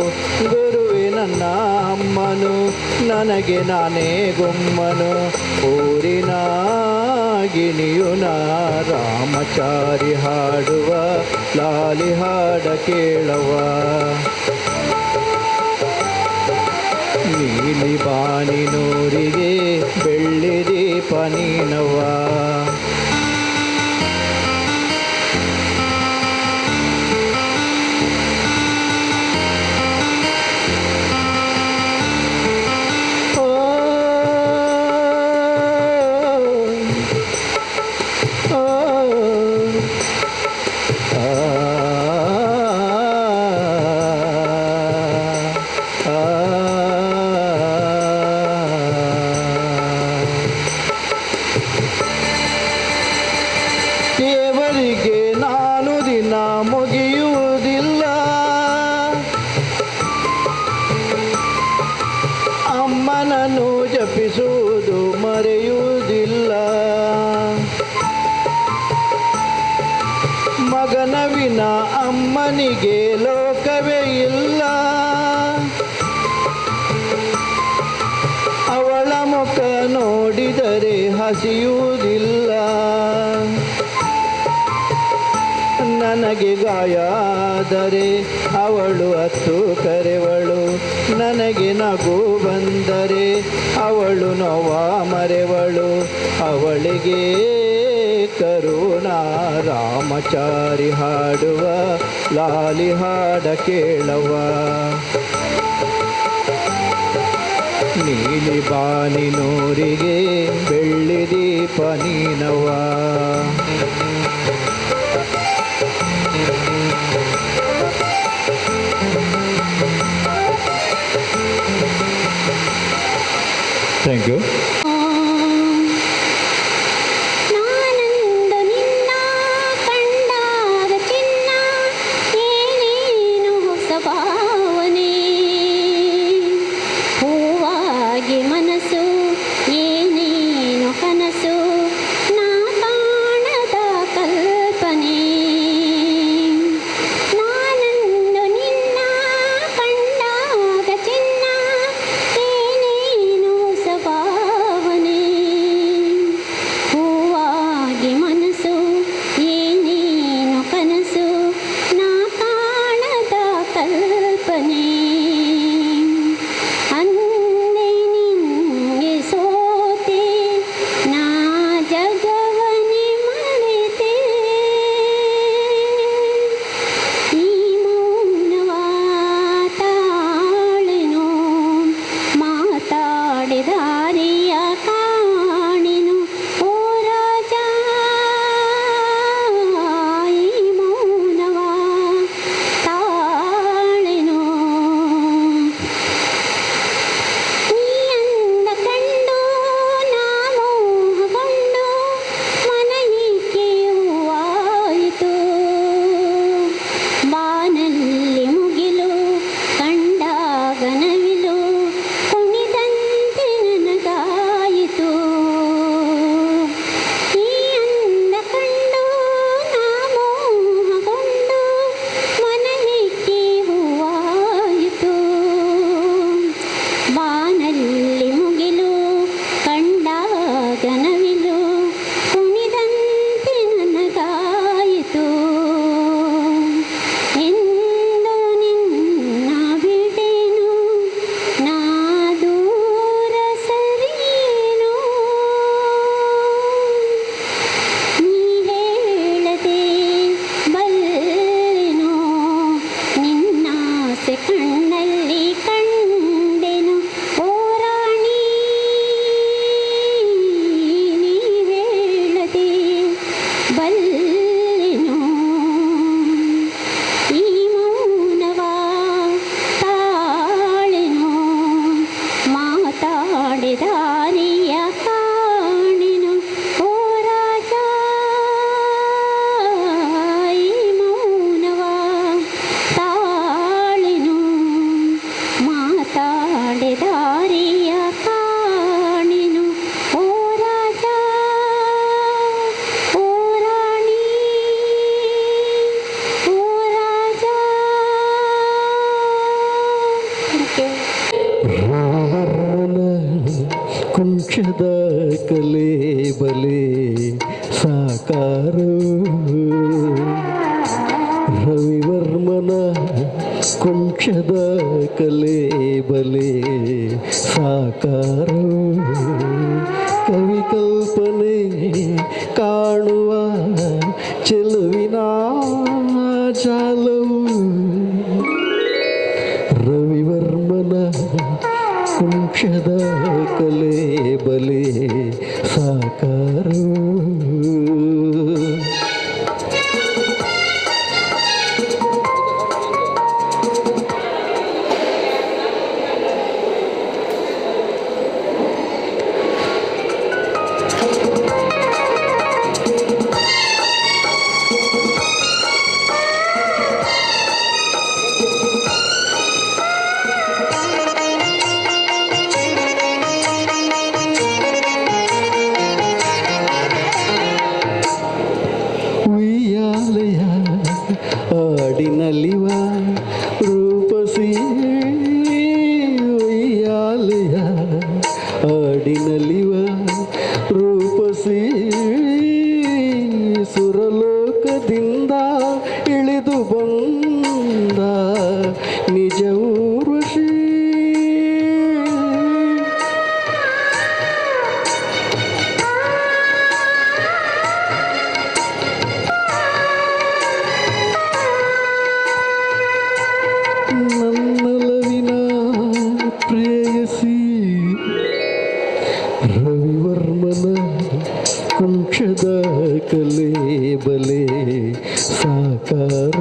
ಗುರುವೆ ನನ್ನ ಅಮ್ಮನು ನನಗೆ ನಾನೇ ಗುಮ್ಮನು ಊರಿನ ಗಿಣಿಯು ನಾ ರಾಮಚಾರಿ ಹಾಡುವ ಲಾಲಿ ಹಾಡ ಕೇಳವ್ವ ನೀಲಿ ಬಾನಿನೂರಿಗೆ ಬೆಳ್ಳಿ ದೀಪ ನೀನವ್ವ ದೇವರಿಗೆ ನಾನು ದಿನ ಮುಗಿಯುವುದಿಲ್ಲ ಅಮ್ಮನನ್ನು ಜಪಿಸುವುದು ಮರೆಯುವುದಿಲ್ಲ ಮಗನ ವಿನ ಅಮ್ಮನಿಗೆ ಲೋಕವೇ ಇಲ್ಲ ಅವಳ ಮುಖ ನೋಡಿದರೆ ಹಸಿಯುವುದಿಲ್ಲ ನನಗೆ ಗಾಯ ಆದರೆ ಅವಳು ಅತ್ತು ಕರೆವಳು ನನಗೆ ನಗು ಬಂದರೆ ಅವಳು ನೋವ ಮರೆವಳು ಅವಳಿಗೆ ಕರುಣಾ ರಾಮಚಾರಿ ಹಾಡುವ ಲಾಲಿ ಹಾಡ ಕೇಳವ್ವ ನೀಲಿ ಬಾನಿನೂರಿಗೆ ಬೆಳ್ಳಿ ದೀಪ ನೀನವ್ವ ಥ್ಯಾಂಕ್ ಯು ನಾನಂದು ನಿನ್ನ ಕಂಡಾಗ ಚಿನ್ನ ಏನೇನು ಹೊಸ ಭಾವನೆ ಹೂವಾಗಿ ಮನಸ್ಸು ಏನೇನು ಕನಸು ನಾ ಬಲೆ ಬಲೆ ಸಾಕಾರ ರವಿವರ್ಮನ ಕುಂಕ್ಷದ ಕಲೆ ಬಲೆ ಸಾಕಾರ ಕವಿ ಕಲ್ಪನೆ ಕಾಣುವ ಚೆಲುವಿನ ಜಾಲವು ರವಿವರ್ಮನ ಕುಂಕ್ಷದ ಕಲೆ ಬಲೆ ಸಾಕಾರ ಉಯ್ಯಾಲೆಯ ಆಡಿನಲಿವ ರೂಪಸಿ ಉಯ್ಯಾಲೆಯ ಆಡಿನಲಿವ ರೂಪಸಿ ಸುರಲೋಕದಿಂದ ಇಳಿದು ಬಂದ ನಿಜ ಊರ್ವಶಿ ನನ್ನಲವಿನ ಪ್ರೇಯಸಿ ರವಿವರ್ಮನ ಕುಂಕ್ಷದ ಕಲೆ ಬಲೆ ಸಾಕಾರ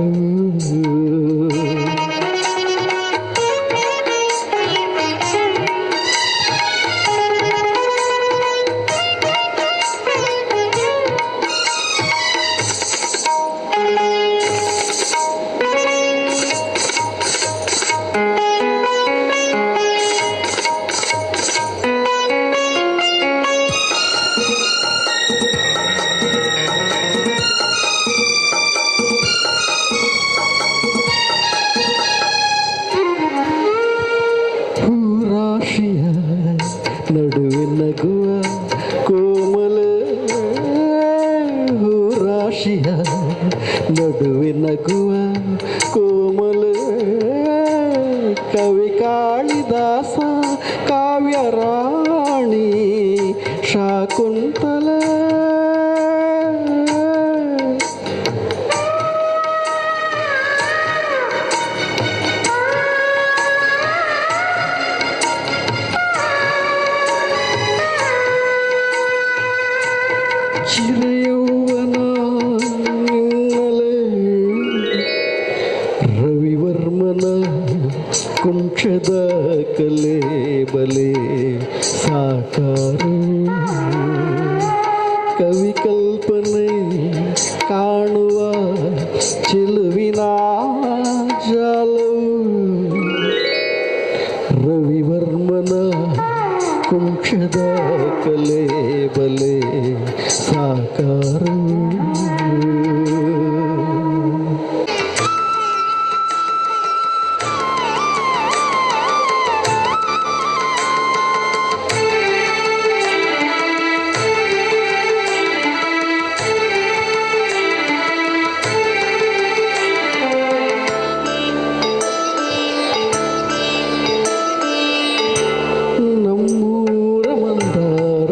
ಹೂರಾಶಿಯ ನಡುವೆ ನಗುವ ಕೋಮಲ ಹೂರಾಶಿಯ ನಡುವೆ ನಗುವ ಕೋಮಲ ಕವಿ ಕಾಳಿದಾಸ ಕಾವ್ಯ ರಾಣಿ ಶಾಕುಂತಲ ಚಿರಯೌವನ ನಿನ್ನಲೆ ರವಿವರ್ಮನ ಕುಂಕ್ಷದ ಕಲೆ ಬಲೆ ಸಾಕಾರ ಕವಿ ಕಲ್ಪನೆ ಕಾಣುವ ಚೆಲುವಿನ ಜಾಲವು ರವಿವರ್ಮನ ಕುಂಕ್ಷದ ಕಲೆ ಬಲೆ ಸಾಕಾರ ನಮ್ಮೂರ ಮಂದಾರ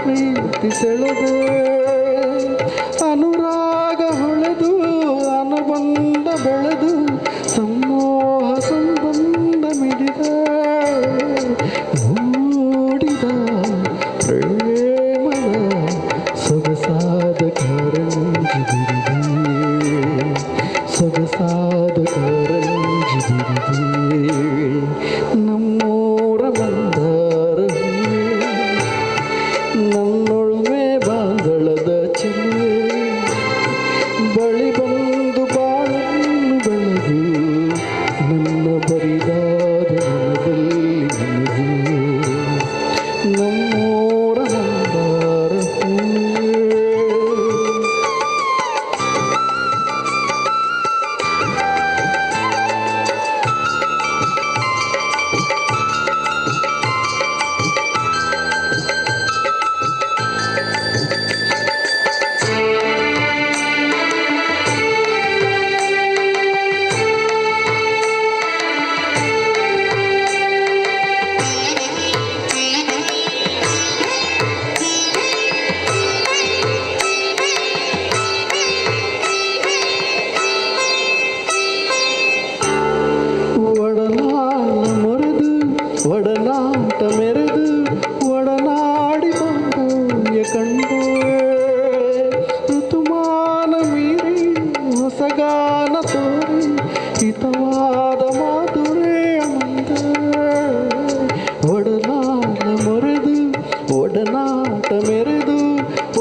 ಪ್ರೀತಿ ಸೆಳೆದೆ ಅನುರಾಗ ಹೊಳೆದು ಅನುಬಂಧ ಬೆಳೆದು ಸಮೋಹ ಸಂಬಂಧ ಮಿಡಿದ ಮೂಡಿದ ಪ್ರೇಮದ ಸೊಗಸಾದ ಕಾರಂಜಿ ಬಿರಿದೆ ಸೊಗಸಾದ ಕಾರಂಜಿ ಬಿರಿದೆ ನಮ್ಮೂರ ಮಂದಾರ ನನ್ನೊಳ್ಮೆ ಬಾಂಧಳದ ಚೆಲುವೆ ಬಳಿ ಬಂದು ಬಾಳನ್ನು ಬೆಳೆದು ನನ್ನ ಬರಿದಾದ ಮನದಲ್ಲಿ ನನಗೂ ನಮ್ಮೂರ ಮಂದಾರ ಒಡನಾಟ ಮೆರೆದು ಒಡನಾಡಿ ಬಾಂಧವ್ಯ ಕಂಡು ಋತುಮಾನ ಮೀರಿ ಹೊಸಗಾನ ತೋರಿ ಹಿತವಾದ ಮಾಧುರ್ಯ ಮಂದ ಒಡನಾಟ ಮೊರೆದು ಒಡನಾಟ ಮೆರೆದು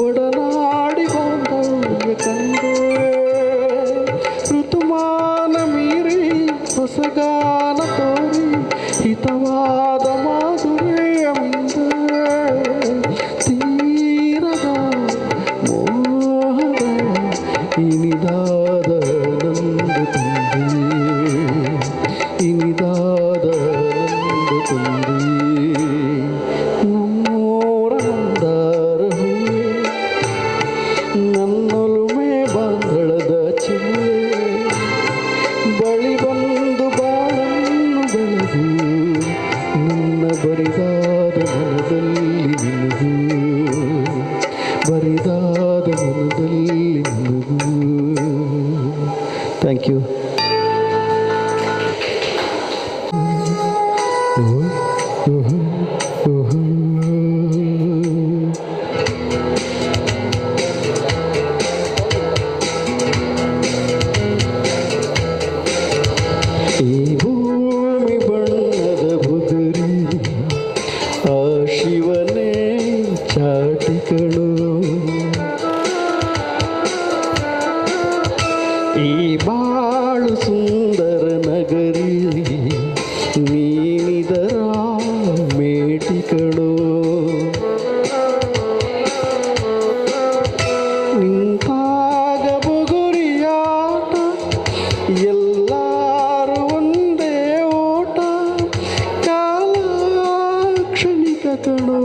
ಒಡನಾಡಿ ಬಾಂಧವ್ಯ ಕಂಡು ಋತುಮಾನ ಮೀರಿ ಹೊಸಗಾನ ತೋರಿ ಹಿತವಾದ ಮಾಧುರ್ಯ ತೀರದ ಮೋಹದ ಇನಿದಾದ ನಂದು ತಂದೆ ಇನಿದಾದ ನಂದು ತಂದೆ ನಮ್ಮೋರ ಮಂದಾರ ನನ್ನೊಲುಮೆ ಬಾಂಧಳದ ಚೆಲುವೆ ಬಳಿ ಬಂದು ಬಾಳನ್ನು ಬೆಳೆದು ನನ್ನ ಬರಿದಾದ ಮನದಲ್ಲಿ ನಿನಗೂ ಬರಿದಾದ ಮನದಲ್ಲಿ ನಿನಗೂ ಥ್ಯಾಂಕ್ ಯು ಈ ಭೂಮಿ ಬಣ್ಣದ ಬುಗುರಿ ಆ ಶಿವನೇ ಚಾಟಿಗಳು ಈ ಬಾಳು ಸುಂದರ ನಗರಿ ನೀನಿದರ ಮೇಟಿಗಳು ನಿಂತಾಗ ಬುಗುರಿಯಾಟ ಎಲ್ಲರೂ ಒಂದೇ ಓಟ ಕಾಲ ಕ್ಷಣಿಕ ಕಣೋ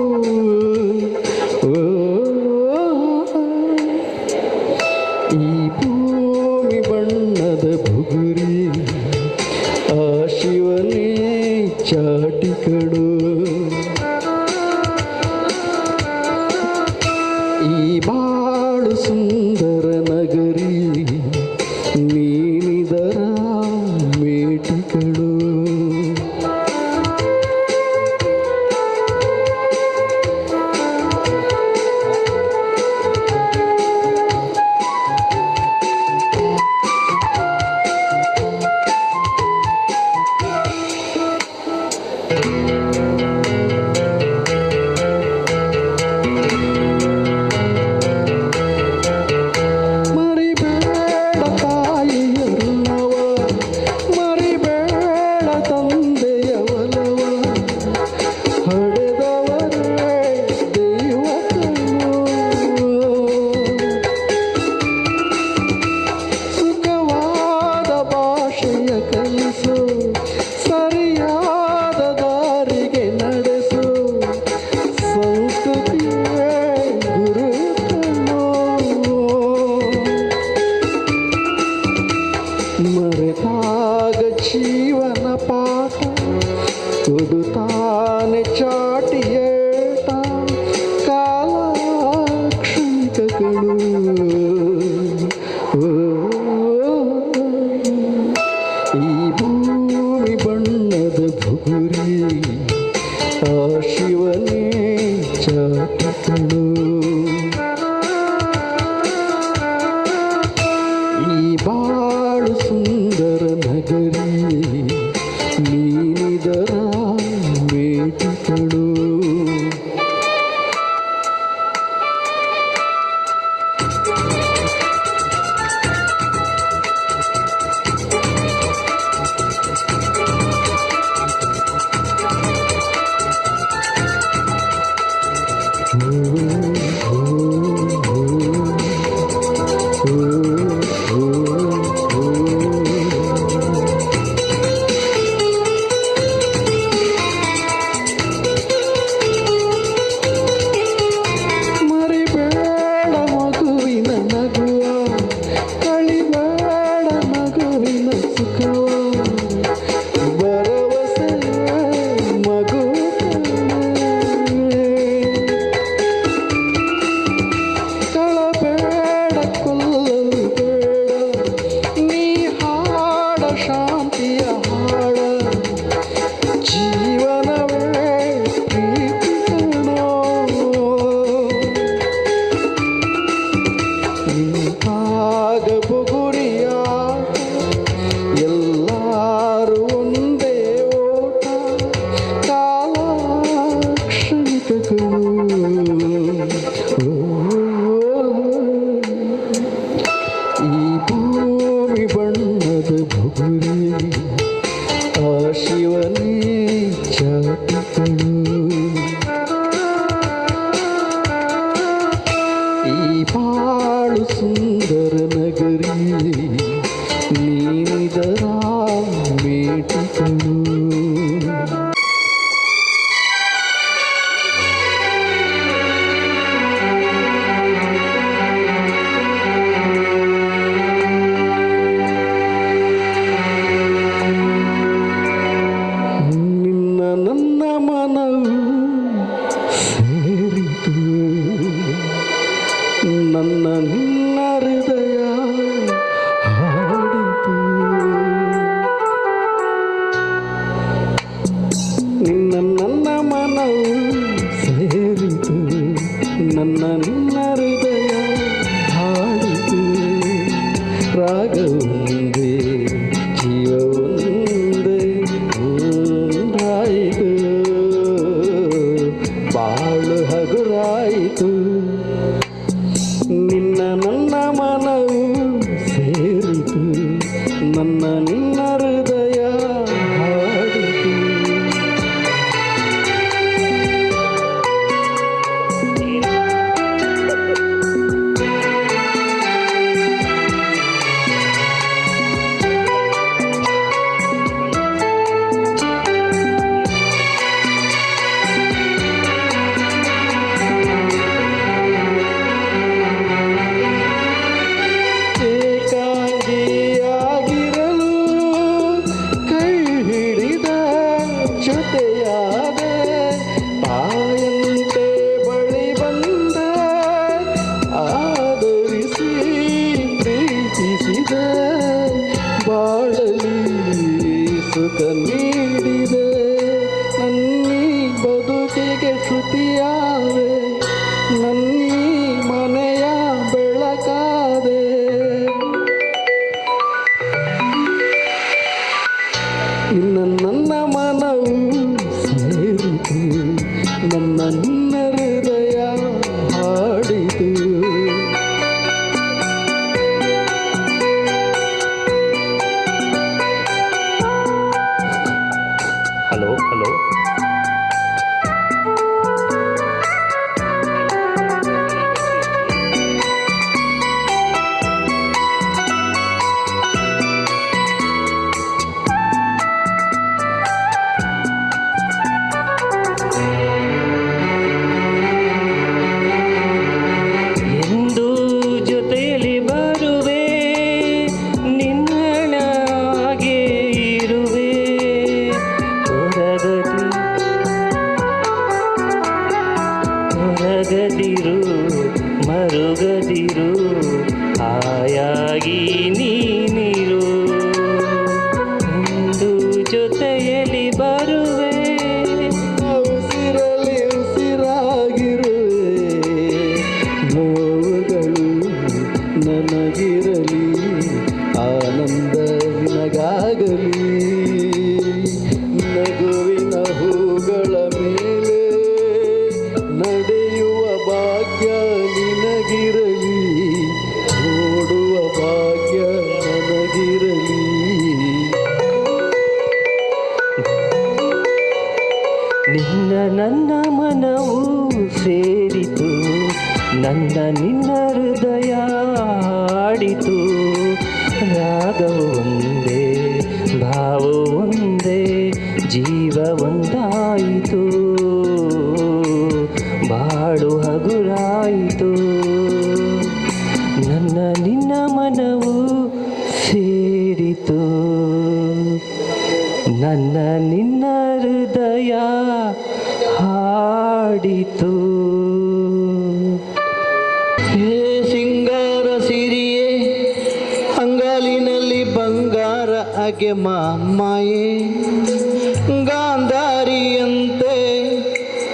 ಮೇಟಿಗಳು ಈ ಬಾಳು ಸುಂದರ ನಗರಿ ನೀನಿದರ ಮೇಟಿಗಳು ಮರಿಬೇಡ ಮಗುವಿನ ನಗುವ ಕಳಿಬೇಡ ಮಗುವಿನ ಸುಖವ ಭರವಸೆ ಮಗು ಕಳಬೇಡ ಕೊಲ್ಲಲು ಬೇಡ ನೀ ಹಾಡ ಶಾಂತಿಯ ಹಾಡ ಜೀವನವೇ ಪ್ರೀತಿಸಣೋ ನಿಂತಾಗ ಬುಗುರಿಯ ಎಲ್ಲರೂ ಒಂದೇ ಓಟ ಕಾಲ ಕ್ಷಣಿಕಗಳು ಈ ಭೂಮಿ ಬಣ್ಣದ ಬುಗುರಿ ಆ ಶಿವನೇ ಜಾತಿಗಳು ಈ ಬಾಳು ಸುಂದರ ನಗರಿ ನೀನಿದರ ಮೇಟಿಗಳು ನಿನ್ನ ನನ್ನ ಮನವು ಸೇರಿತು ನನ್ನ ನಿನ್ನ ಹೃದಯ ಹಾಡಿತು ನಿನ್ನ ನನ್ನ ಮನವು ಸೇರಿತು ನನ್ನ ನಿನ್ನ ಹೃದಯ ಹಾಡಿತು ರಾಗ ಒಂದೇ ಜೀವ ಒಂದೇ ಒಂದಾಯಿತು ಬಾಳು ಹಗುರಾಯಿತು ನಿನ್ನ ನನ್ನ ಮನವು ಸೇರಿತು ನನ್ನ ನಿನ್ನ ಹೃದಯ ಹಾಡಿತು ಏಕಾಂಗಿಯಾಗಿರಲು ಕೈ ಹಿಡಿದ ಜೊತೆಯಾದ ತಾಯಂತೆ ಬಳಿ ಬಂದ ಆದರಿಸಿ ಪ್ರೀತಿಸಿದ ಬಾಳಲಿ ಸುಖ ನೀಡಿದೆ ನನ್ನೀ ಬದುಕಿಗೆ ಶ್ರುತಿಯಾದೆ ನನ್ನೀ ಮನೆಯ ಬೆಳಕಾದೆ ನಿನ್ನ ನನ್ನ ಮನವು ಸೇರಿತು ನನ್ನ ನಿನ್ನ ಹೃದಯ ಹಾಡಿತು ಹಲೋ ಹಲೋ ಎಂದು ಜೊತೆಯಲ್ಲಿ ಬರುವೆ ನಿನ್ನನಾಗೆ ಇರುವೆ ಹೊರಗದಿರು ಮರುಗದಿರು ಹಾಯಾಗಿ ನೀನಿರು ಎಂದು ಜೊತೆಯಲ್ಲಿ ಬರುವೆ ಉಸಿರಲಿ ಉಸಿರಾಗಿರುವೆ ಭಾಗ್ಯ ನಿನಗಿರಲಿ, ನೋಡುವ ಭಾಗ್ಯ ನನಗಿರಲಿ. ನಿನ್ನ ನನ್ನ ಮನವು ಸೇರಿತು, ನನ್ನ ನಿನ್ನ ಹೃದಯ ಆಡಿತು. ರಾಗವು ಒಂದೇ, ಭಾವವು ಒಂದೇ, ಜೀವ ಒಂದಾಯಿತು, ಬಾಳು ಹಗುರಾಯಿತು. ನನ್ನ ನಿನ್ನ ಮನವು ಸೇರಿತು, ನನ್ನ ನಿನ್ನ ಹೃದಯ ಹಾಡಿತು. ಹೇ ಸಿಂಗಾರ ಸಿರಿಯೇ, ಅಂಗಾಲಿನಲ್ಲಿ ಬಂಗಾರ ಹಾಗೆ ಮಾಯೆ, ಗಾಂಧಾರಿಯಂತೆ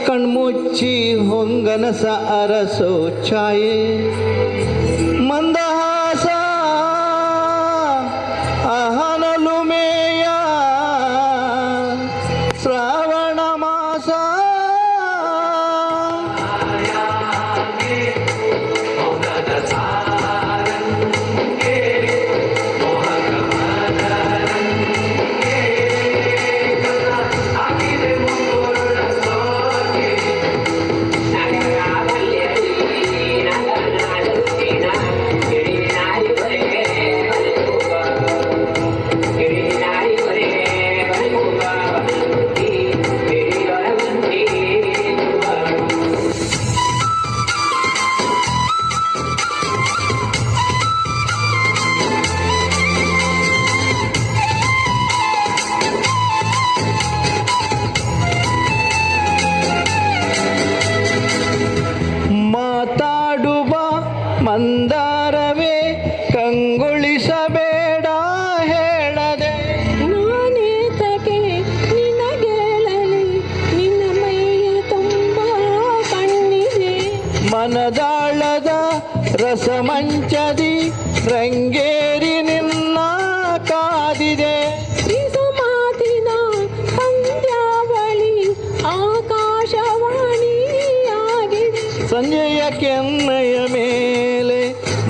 ಕಣ್ಮುಚ್ಚಿ ಹೊಂಗನಸ ಅರಸೋ ಛಾಯೆ. ಮಂದಹಾಸ ಅಹನಲುಮೆಯ ಶ್ರಾವಣ ಮಾಸ, ಮಾತಾಡುವ ಮಂದಾರವೇ ಕಂಗೊಳಿಸಬೇಡ ಹೇಳದೆ. ನಾನೇತಕ್ಕೆ ನಿನಗೇಳಲಿ, ನಿನ್ನ ಮೈಯ ತುಂಬ ಕಣ್ಣಿದೆ. ಮನದಾಳದ ರಸಮಂಚದಿ ರಂಗೇರಿ ನಿನ್ನ ಕಾದಿದೆ. ಬಿಸು ಮಾತಿನ ಪಂದ್ಯಾವಳಿ ಆಕಾಶವಾಣಿ ಆಗಿದೆ. ಸಂಜೆಯ ಕೆನ್ನೆಯ ಮೇಲೆ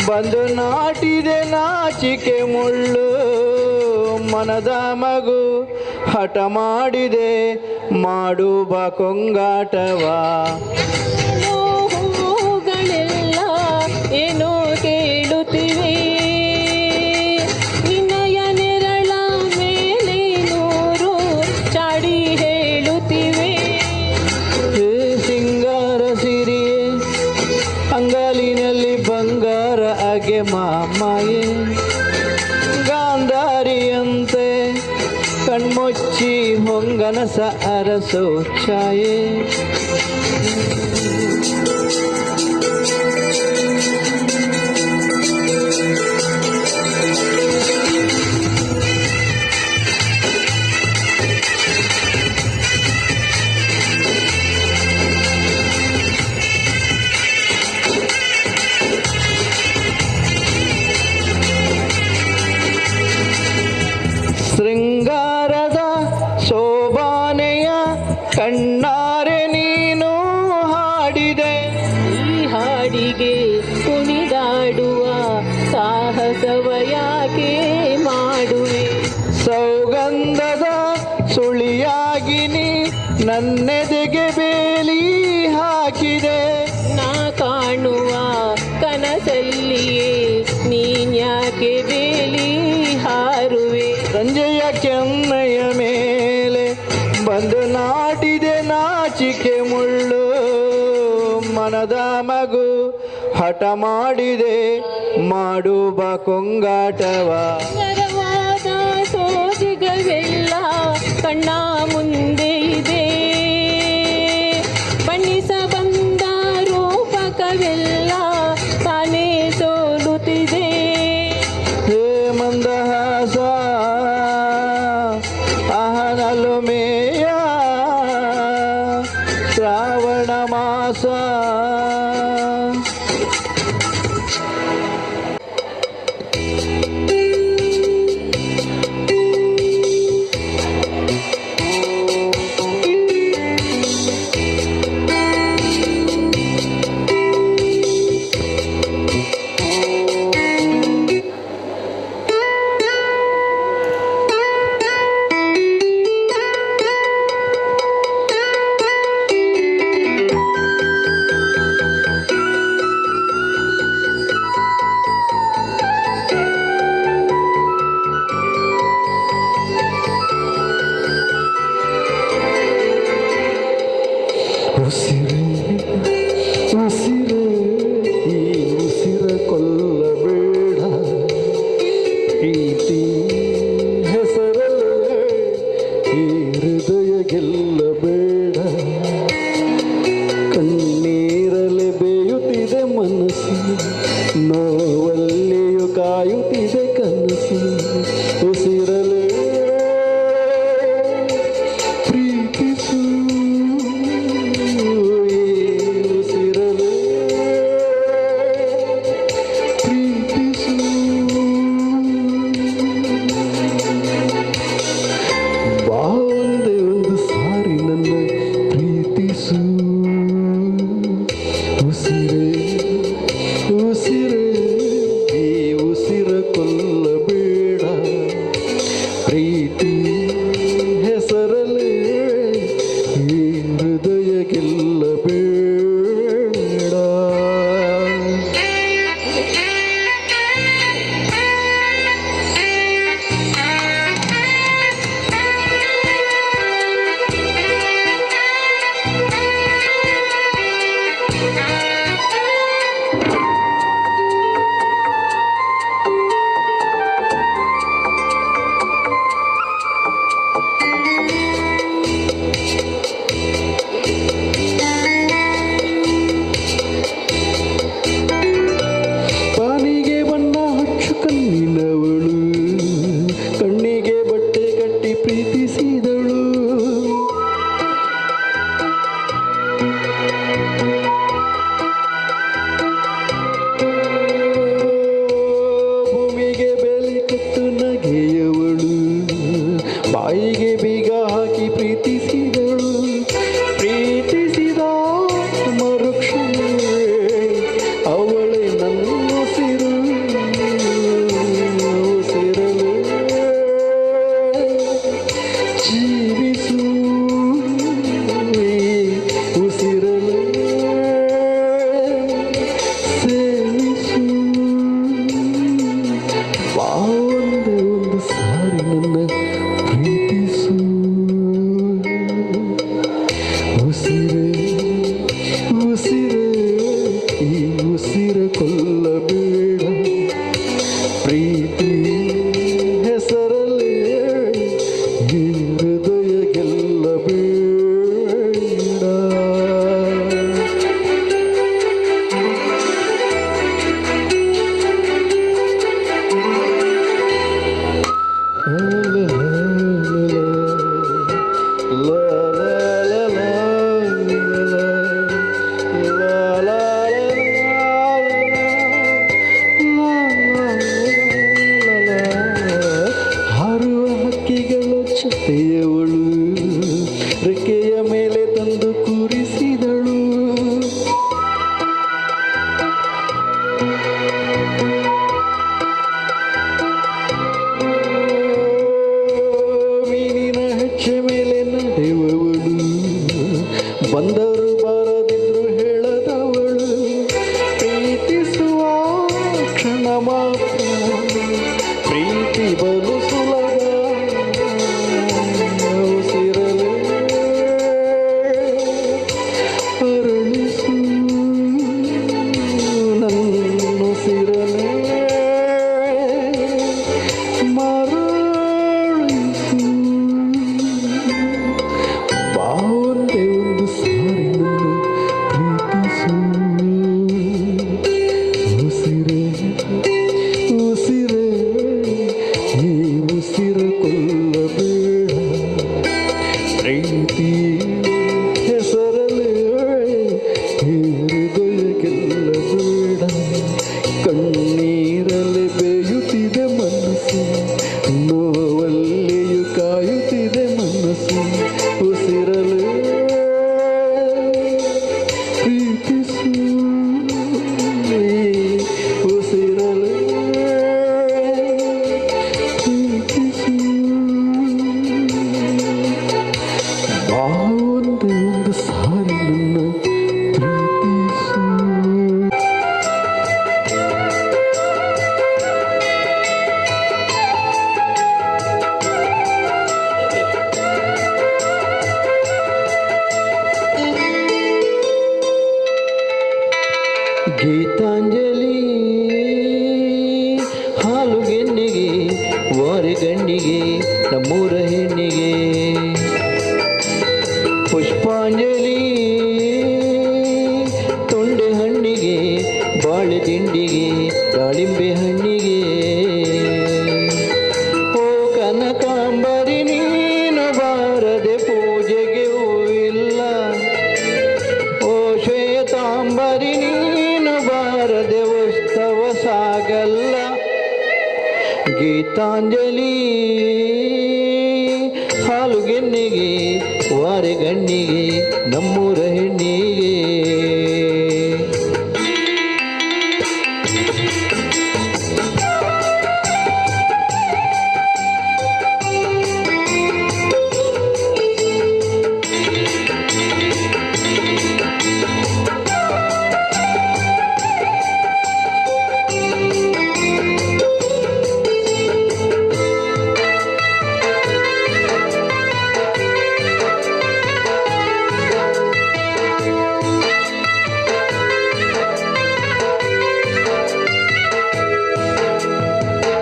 ಬಂದು ನಾಟಿದೆ ನಾಚಿಕೆ ಮುಳ್ಳು, ಮನದ ಮಗು ಹಠ ಮಾಡಿದೆ ಮಾಡುವ ಕೊಂಗಾಟವ. ನೋವುಗಳೆಲ್ಲ ಏನೋ ಕೇಳುತ್ತಿವೆ, ನಿನ್ನಯ ನೆರಳ ಮೇಲೆ ನೂರು ಚಾಡಿ ಹೇಳುತ್ತಿವೆ. ಹೇ ಸಿಂಗಾರ ಸಿರಿಯೇ, ಅಂಗಾಲಿನಲ್ಲಿ ಬಂಗಾರ ಹಾಗೆ ಮಾಯೆ, ಗಾಂಧಾರಿಯಂತೆ ಕಣ್ಮುಚ್ಚಿ ಹೊಂಗನಸ ಅರಸೋ ಛಾಯೆ. ಶೃಂಗಾರದ ಶೋಭಾನೆಯ ಕಣ್ಣಾರೆ ನೀನು ಹಾಡಿದೆ. ಈ ಹಾಡಿಗೆ ಕುಣಿದಾಡುವ ಸಾಹಸವ ಯಾಕೆ ಮಾಡುವೆ. ಸೌಗಂಧದ ಸುಳಿಯಾಗಿ ನೀ ನನ್ನೆದೆಗೆ ಬೇಲಿ ಹಾಕಿದೆ. ನಾ ಕಾಣುವ ಕನಸಲ್ಲಿಯೇ ನೀನ್ಯಾಕೆ ಬೇಲಿ ಹಾರುವೆ. ಸಂಜೆಯ ಕೆನ್ನೆಯ ಮೇಲೆ ಬಂದು ನಾಟಿದೆ ನಾಚಿಕೆ ಮುಳ್ಳು, ಮನದ ಮಗು ಹಠ ಮಾಡಿದೆ ಮಾಡುವ ಕೊಂಗಾಟವ. ನರವಾದ ಸೋಜಿಗವೆಲ್ಲ ಕಣ್ಣ ಮುಂದೆ ಇದೆ, ಬಣ್ಣಿಸ ಬಂದ ರೂಪಕವೆಲ್ಲ ತಾನೇ ಸೋಲುತ್ತಿದೆ. ಹೇ ಮಂದಹಾಸ ಅಹನಲುಮೆಯ ಶ್ರಾವಣ ಮಾಸ. ಮನಸ್ಸು ನೋವಲ್ಲಿಯೂ ಕಾಯುತ್ತಿದೆ ಕನಸು ಉಸಿರಲೇ ಪ್ರೀತಿಸು ಉಸಿರಲೇ ಪ್ರೀತಿಸು ಬಾ ಒಂದೇ ಒಂದು ಸಾರಿ ನನ್ನ ಪ್ರೀತಿಸು ಉಸಿರೇ ಉಸಿರೇ ಈ ಉಸಿರ ಕೊಲ್ಲಬೇಡ ಪ್ರೀತಿ ಹೆಸರಲ್ಲೇ ಈ ಹೃದಯ ಗೆಲ್ಲಬೇಡ ಪಾನಿಗೆ ಬಣ್ಣ ಹಚ್ಚು ಕಣ್ಣಿನವಳು ಕಣ್ಣಿಗೆ ಬಟ್ಟೆ ಕಟ್ಟಿ ಪ್ರೀತಿಸಿದಳು ಭೂಮಿಗೆ ಬೆಲೆ ಕಟ್ಟು ನಗೆಯವಳು ಬಾಯಿಗೆ ಬೀಗ ಹಾಕಿ ಪ್ರೀತಿಸಿದಳು ಪ್ರೀತಿಸಿದ ಮರುಕ್ಷಣವೇ ಅವಳೇ ನನ್ನ ಉಸಿರು ಉಸಿರಲು ಜೀವಿಸು ಉಸಿರಲು ಸೇವಿಸು ಬಾ ಒಂದೇ ಒಂದು ಸಾರಿ ನನ್ನ ಪ್ರೀತಿಸು ಉಸಿರೇ ಉಸಿರೇ ಈ ಉಸಿರ ಕೊಲ್ಲಬೇಡ ಪ್ರೀತಿ ಹೆಸರಲ್ಲೇ ಈ ಹೃದಯ ಗೆಲ್ಲಬೇಡ ಹಾರುವ ಹಕ್ಕಿಗಳ ಜೊತೆಯವಳು ರೆಕ್ಕೆಯ ಮೇಲೆ ತಂದು ಕೂರಿಸಿದಳು ಮೀನಿನ ಹೆಜ್ಜೆ ಮೇಲೆ ನಡೆಯುವವಳು ಬಂದರು ಬಾರದಿದ್ರು ಹೇಳದವಳು ಪ್ರೀತಿಸುವ ಕ್ಷಣ ಮಾತ್ರ ಪ್ರೀತಿ ಬಲು ಸುಲಭ ಉಸಿರಲೇ ಅರಳಿಸು ನನ್ನುಸಿರಲೇ ಮರಳಿಸು ಬಾ ಒಂದೇ ಒಂದು ಸಾರಿ ನನ್ನ ಪ್ರೀತಿಸು ಉಸಿರೇ ಉಸಿರೇ ಈ ಉಸಿರ ಕೊಲ್ಲಬೇಡ ಪ್ರೀತಿ ಹೆಸರಲ್ಲೇ ಈ ಹೃದಯ ಗೆಲ್ಲಬೇಡ ಕಣ್ಣೀರಲ್ಲಿ ಬೇಯುತ್ತಿದೆ ಮನಸ್ಸು ನೋವಲ್ಲಿಯೂ ಕಾಯುತ್ತಿದೆ ಮನಸ್ಸು ಉಸಿರಲೇ ಪ್ರೀತಿಸು ಉಸಿರಲೇ ಪ್ರೀತಿಸು ಬಾ ಒಂದೇ ಒಂದು ಸಾರಿ ನನ್ನ ಪ್ರೀತಿಸು ಗೀತಾಂಜಲಿ ಹಾಲುಗೆನ್ನಿಗೆ ವಾರಿಗಣ್ಣಿಗೆ ನಮ್ಮೂರ ಹೆಣ್ಣಿಗೆ ಪುಷ್ಪಾಂಜಲಿ ತೊಂಡೆ ಹಣ್ಣಿಗೆ ಬಾಳೆ ದಿಂಡಿಗೆ ದಾಳಿಂಬೆ ಹಣ್ಣಿಗೆ. ಓ ಕನಕಾಂಬರಿ ನೀನು ಬಾರದೆ ಪೂಜೆಗೆ ಹೂವಿಲ್ಲ. ಓ ಶ್ವೇತಾಂಬರಿ ನೀನು ಬಾರದೆ ಉತ್ಸವ ಸಾಗಲ್ಲ. ಗೀತಾಂಜಲಿ ಹಾಲುಗೆನ್ನಿಗೆ ವಾರೆಗಣ್ಣಿಗೆ ನಮ್ಮೂರ ಹೆಣ್ಣಿಗೆ.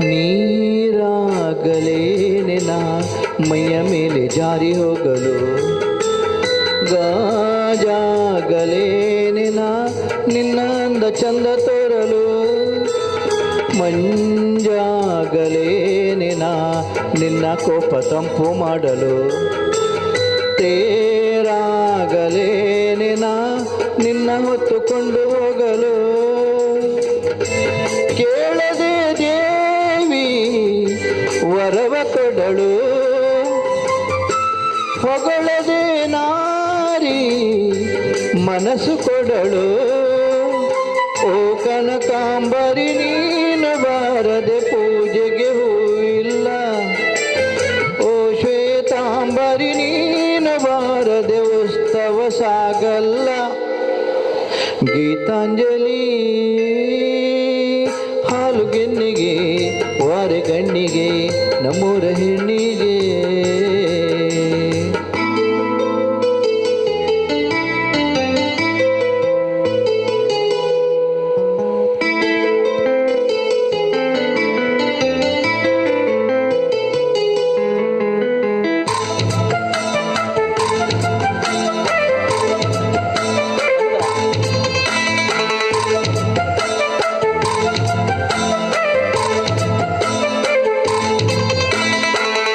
ನೀರಾಗಲೇನೆನ ಮೈಯ ಮೇಲೆ ಜಾರಿ ಹೋಗಲು. ಗಾಜಾಗಲೇನೆನ ನಿನ್ನ ಅಂದ ಚಂದ ತೋರಲು. ಮಂಜಾಗಲೇನೆನ ನಿನ್ನ ಕೋಪ ತಂಪು ಮಾಡಲು. ತೇರಾಗಲೇನೆನ ನಿನ್ನ ಹೊತ್ತುಕೊಂಡು ಹೋಗಲು. ಕೇಳದೆ ದೇವಿ ವರವ ಕೊಡಳು. ಹೊಗಳದೆ ನಾರಿ ಮನಸ್ಸು ಕೊಡಳು. ಓ ಕನಕಾಂಬರಿ ನೀನು ಬಾರದೆ ಪೂಜೆಗೆ ಹೂವಿಲ್ಲ. ಓ ಶ್ವೇತಾಂಬರಿ ನೀನು ಬಾರದೆ ಉತ್ಸವ ಸಾಗಲ್ಲ. ಗೀತಾಂಜಲಿ ಹಾಲುಗೆನ್ನಿಗೆ ವಾರೆಗಣ್ಣಿಗೆ ನಮ್ಮೂರ ಹೆಣ್ಣಿಗೆ.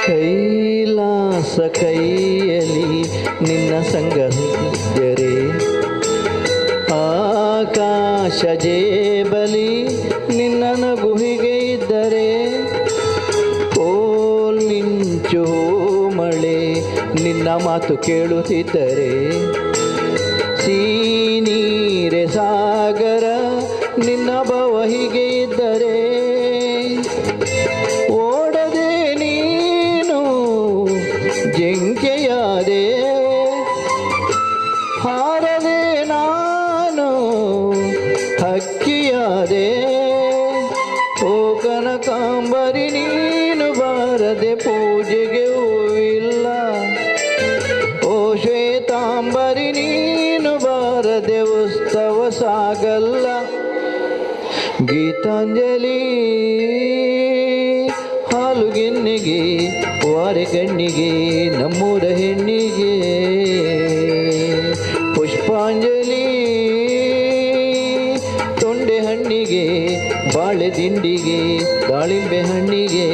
ಕೈಲಾಸ ಕೈಯಲ್ಲಿ ನಿನ್ನ ಸಂಗತಿಯರೆ. ಆಕಾಶ ಜೇಬಲಿ ನಿನ್ನ ನಗುವಿಗೆ ಇದ್ದರೆ. ಕೋಲ್ ಮಿಂಚು ಮಳೆ ನಿನ್ನ ಮಾತು ಕೇಳುತ್ತಿದ್ದರೆ. ಸೀನೀರೆ ಸಾಗರ ನಿನ್ನ ಬವಹಿಗೆ ಇದ್ದರೆ. ಓಡದೆ ನೀನು ಜಿಂಕೆಯಾದೆ. ಹಾರದೆ ನಾನು ಹಕ್ಕಿಯಾದೆ. ಓ ಕನಕಾಂಬರಿ ನೀನು ಬಾರದೆ ಪೂಜೆಗೆ ಹೂವಿಲ್ಲ. ಓ ಶ್ವೇತಾಂಬರಿ ನೀನು ಬಾರದೆ ಉತ್ಸವ ಸಾಗಲ್ಲ. ಗೀತಾಂಜಲಿ ಹಾಲುಗೆನ್ನಿಗೆ ವಾರೆಗಣ್ಣಿಗೆ ನಮ್ಮೂರ ಹೆಣ್ಣಿಗೆ. ಪುಷ್ಪಾಂಜಲಿ ತೊಂಡೆ ಹಣ್ಣಿಗೆ ಬಾಳೆ ದಿಂಡಿಗೆ ದಾಳಿಂಬೆ ಹಣ್ಣಿಗೆ.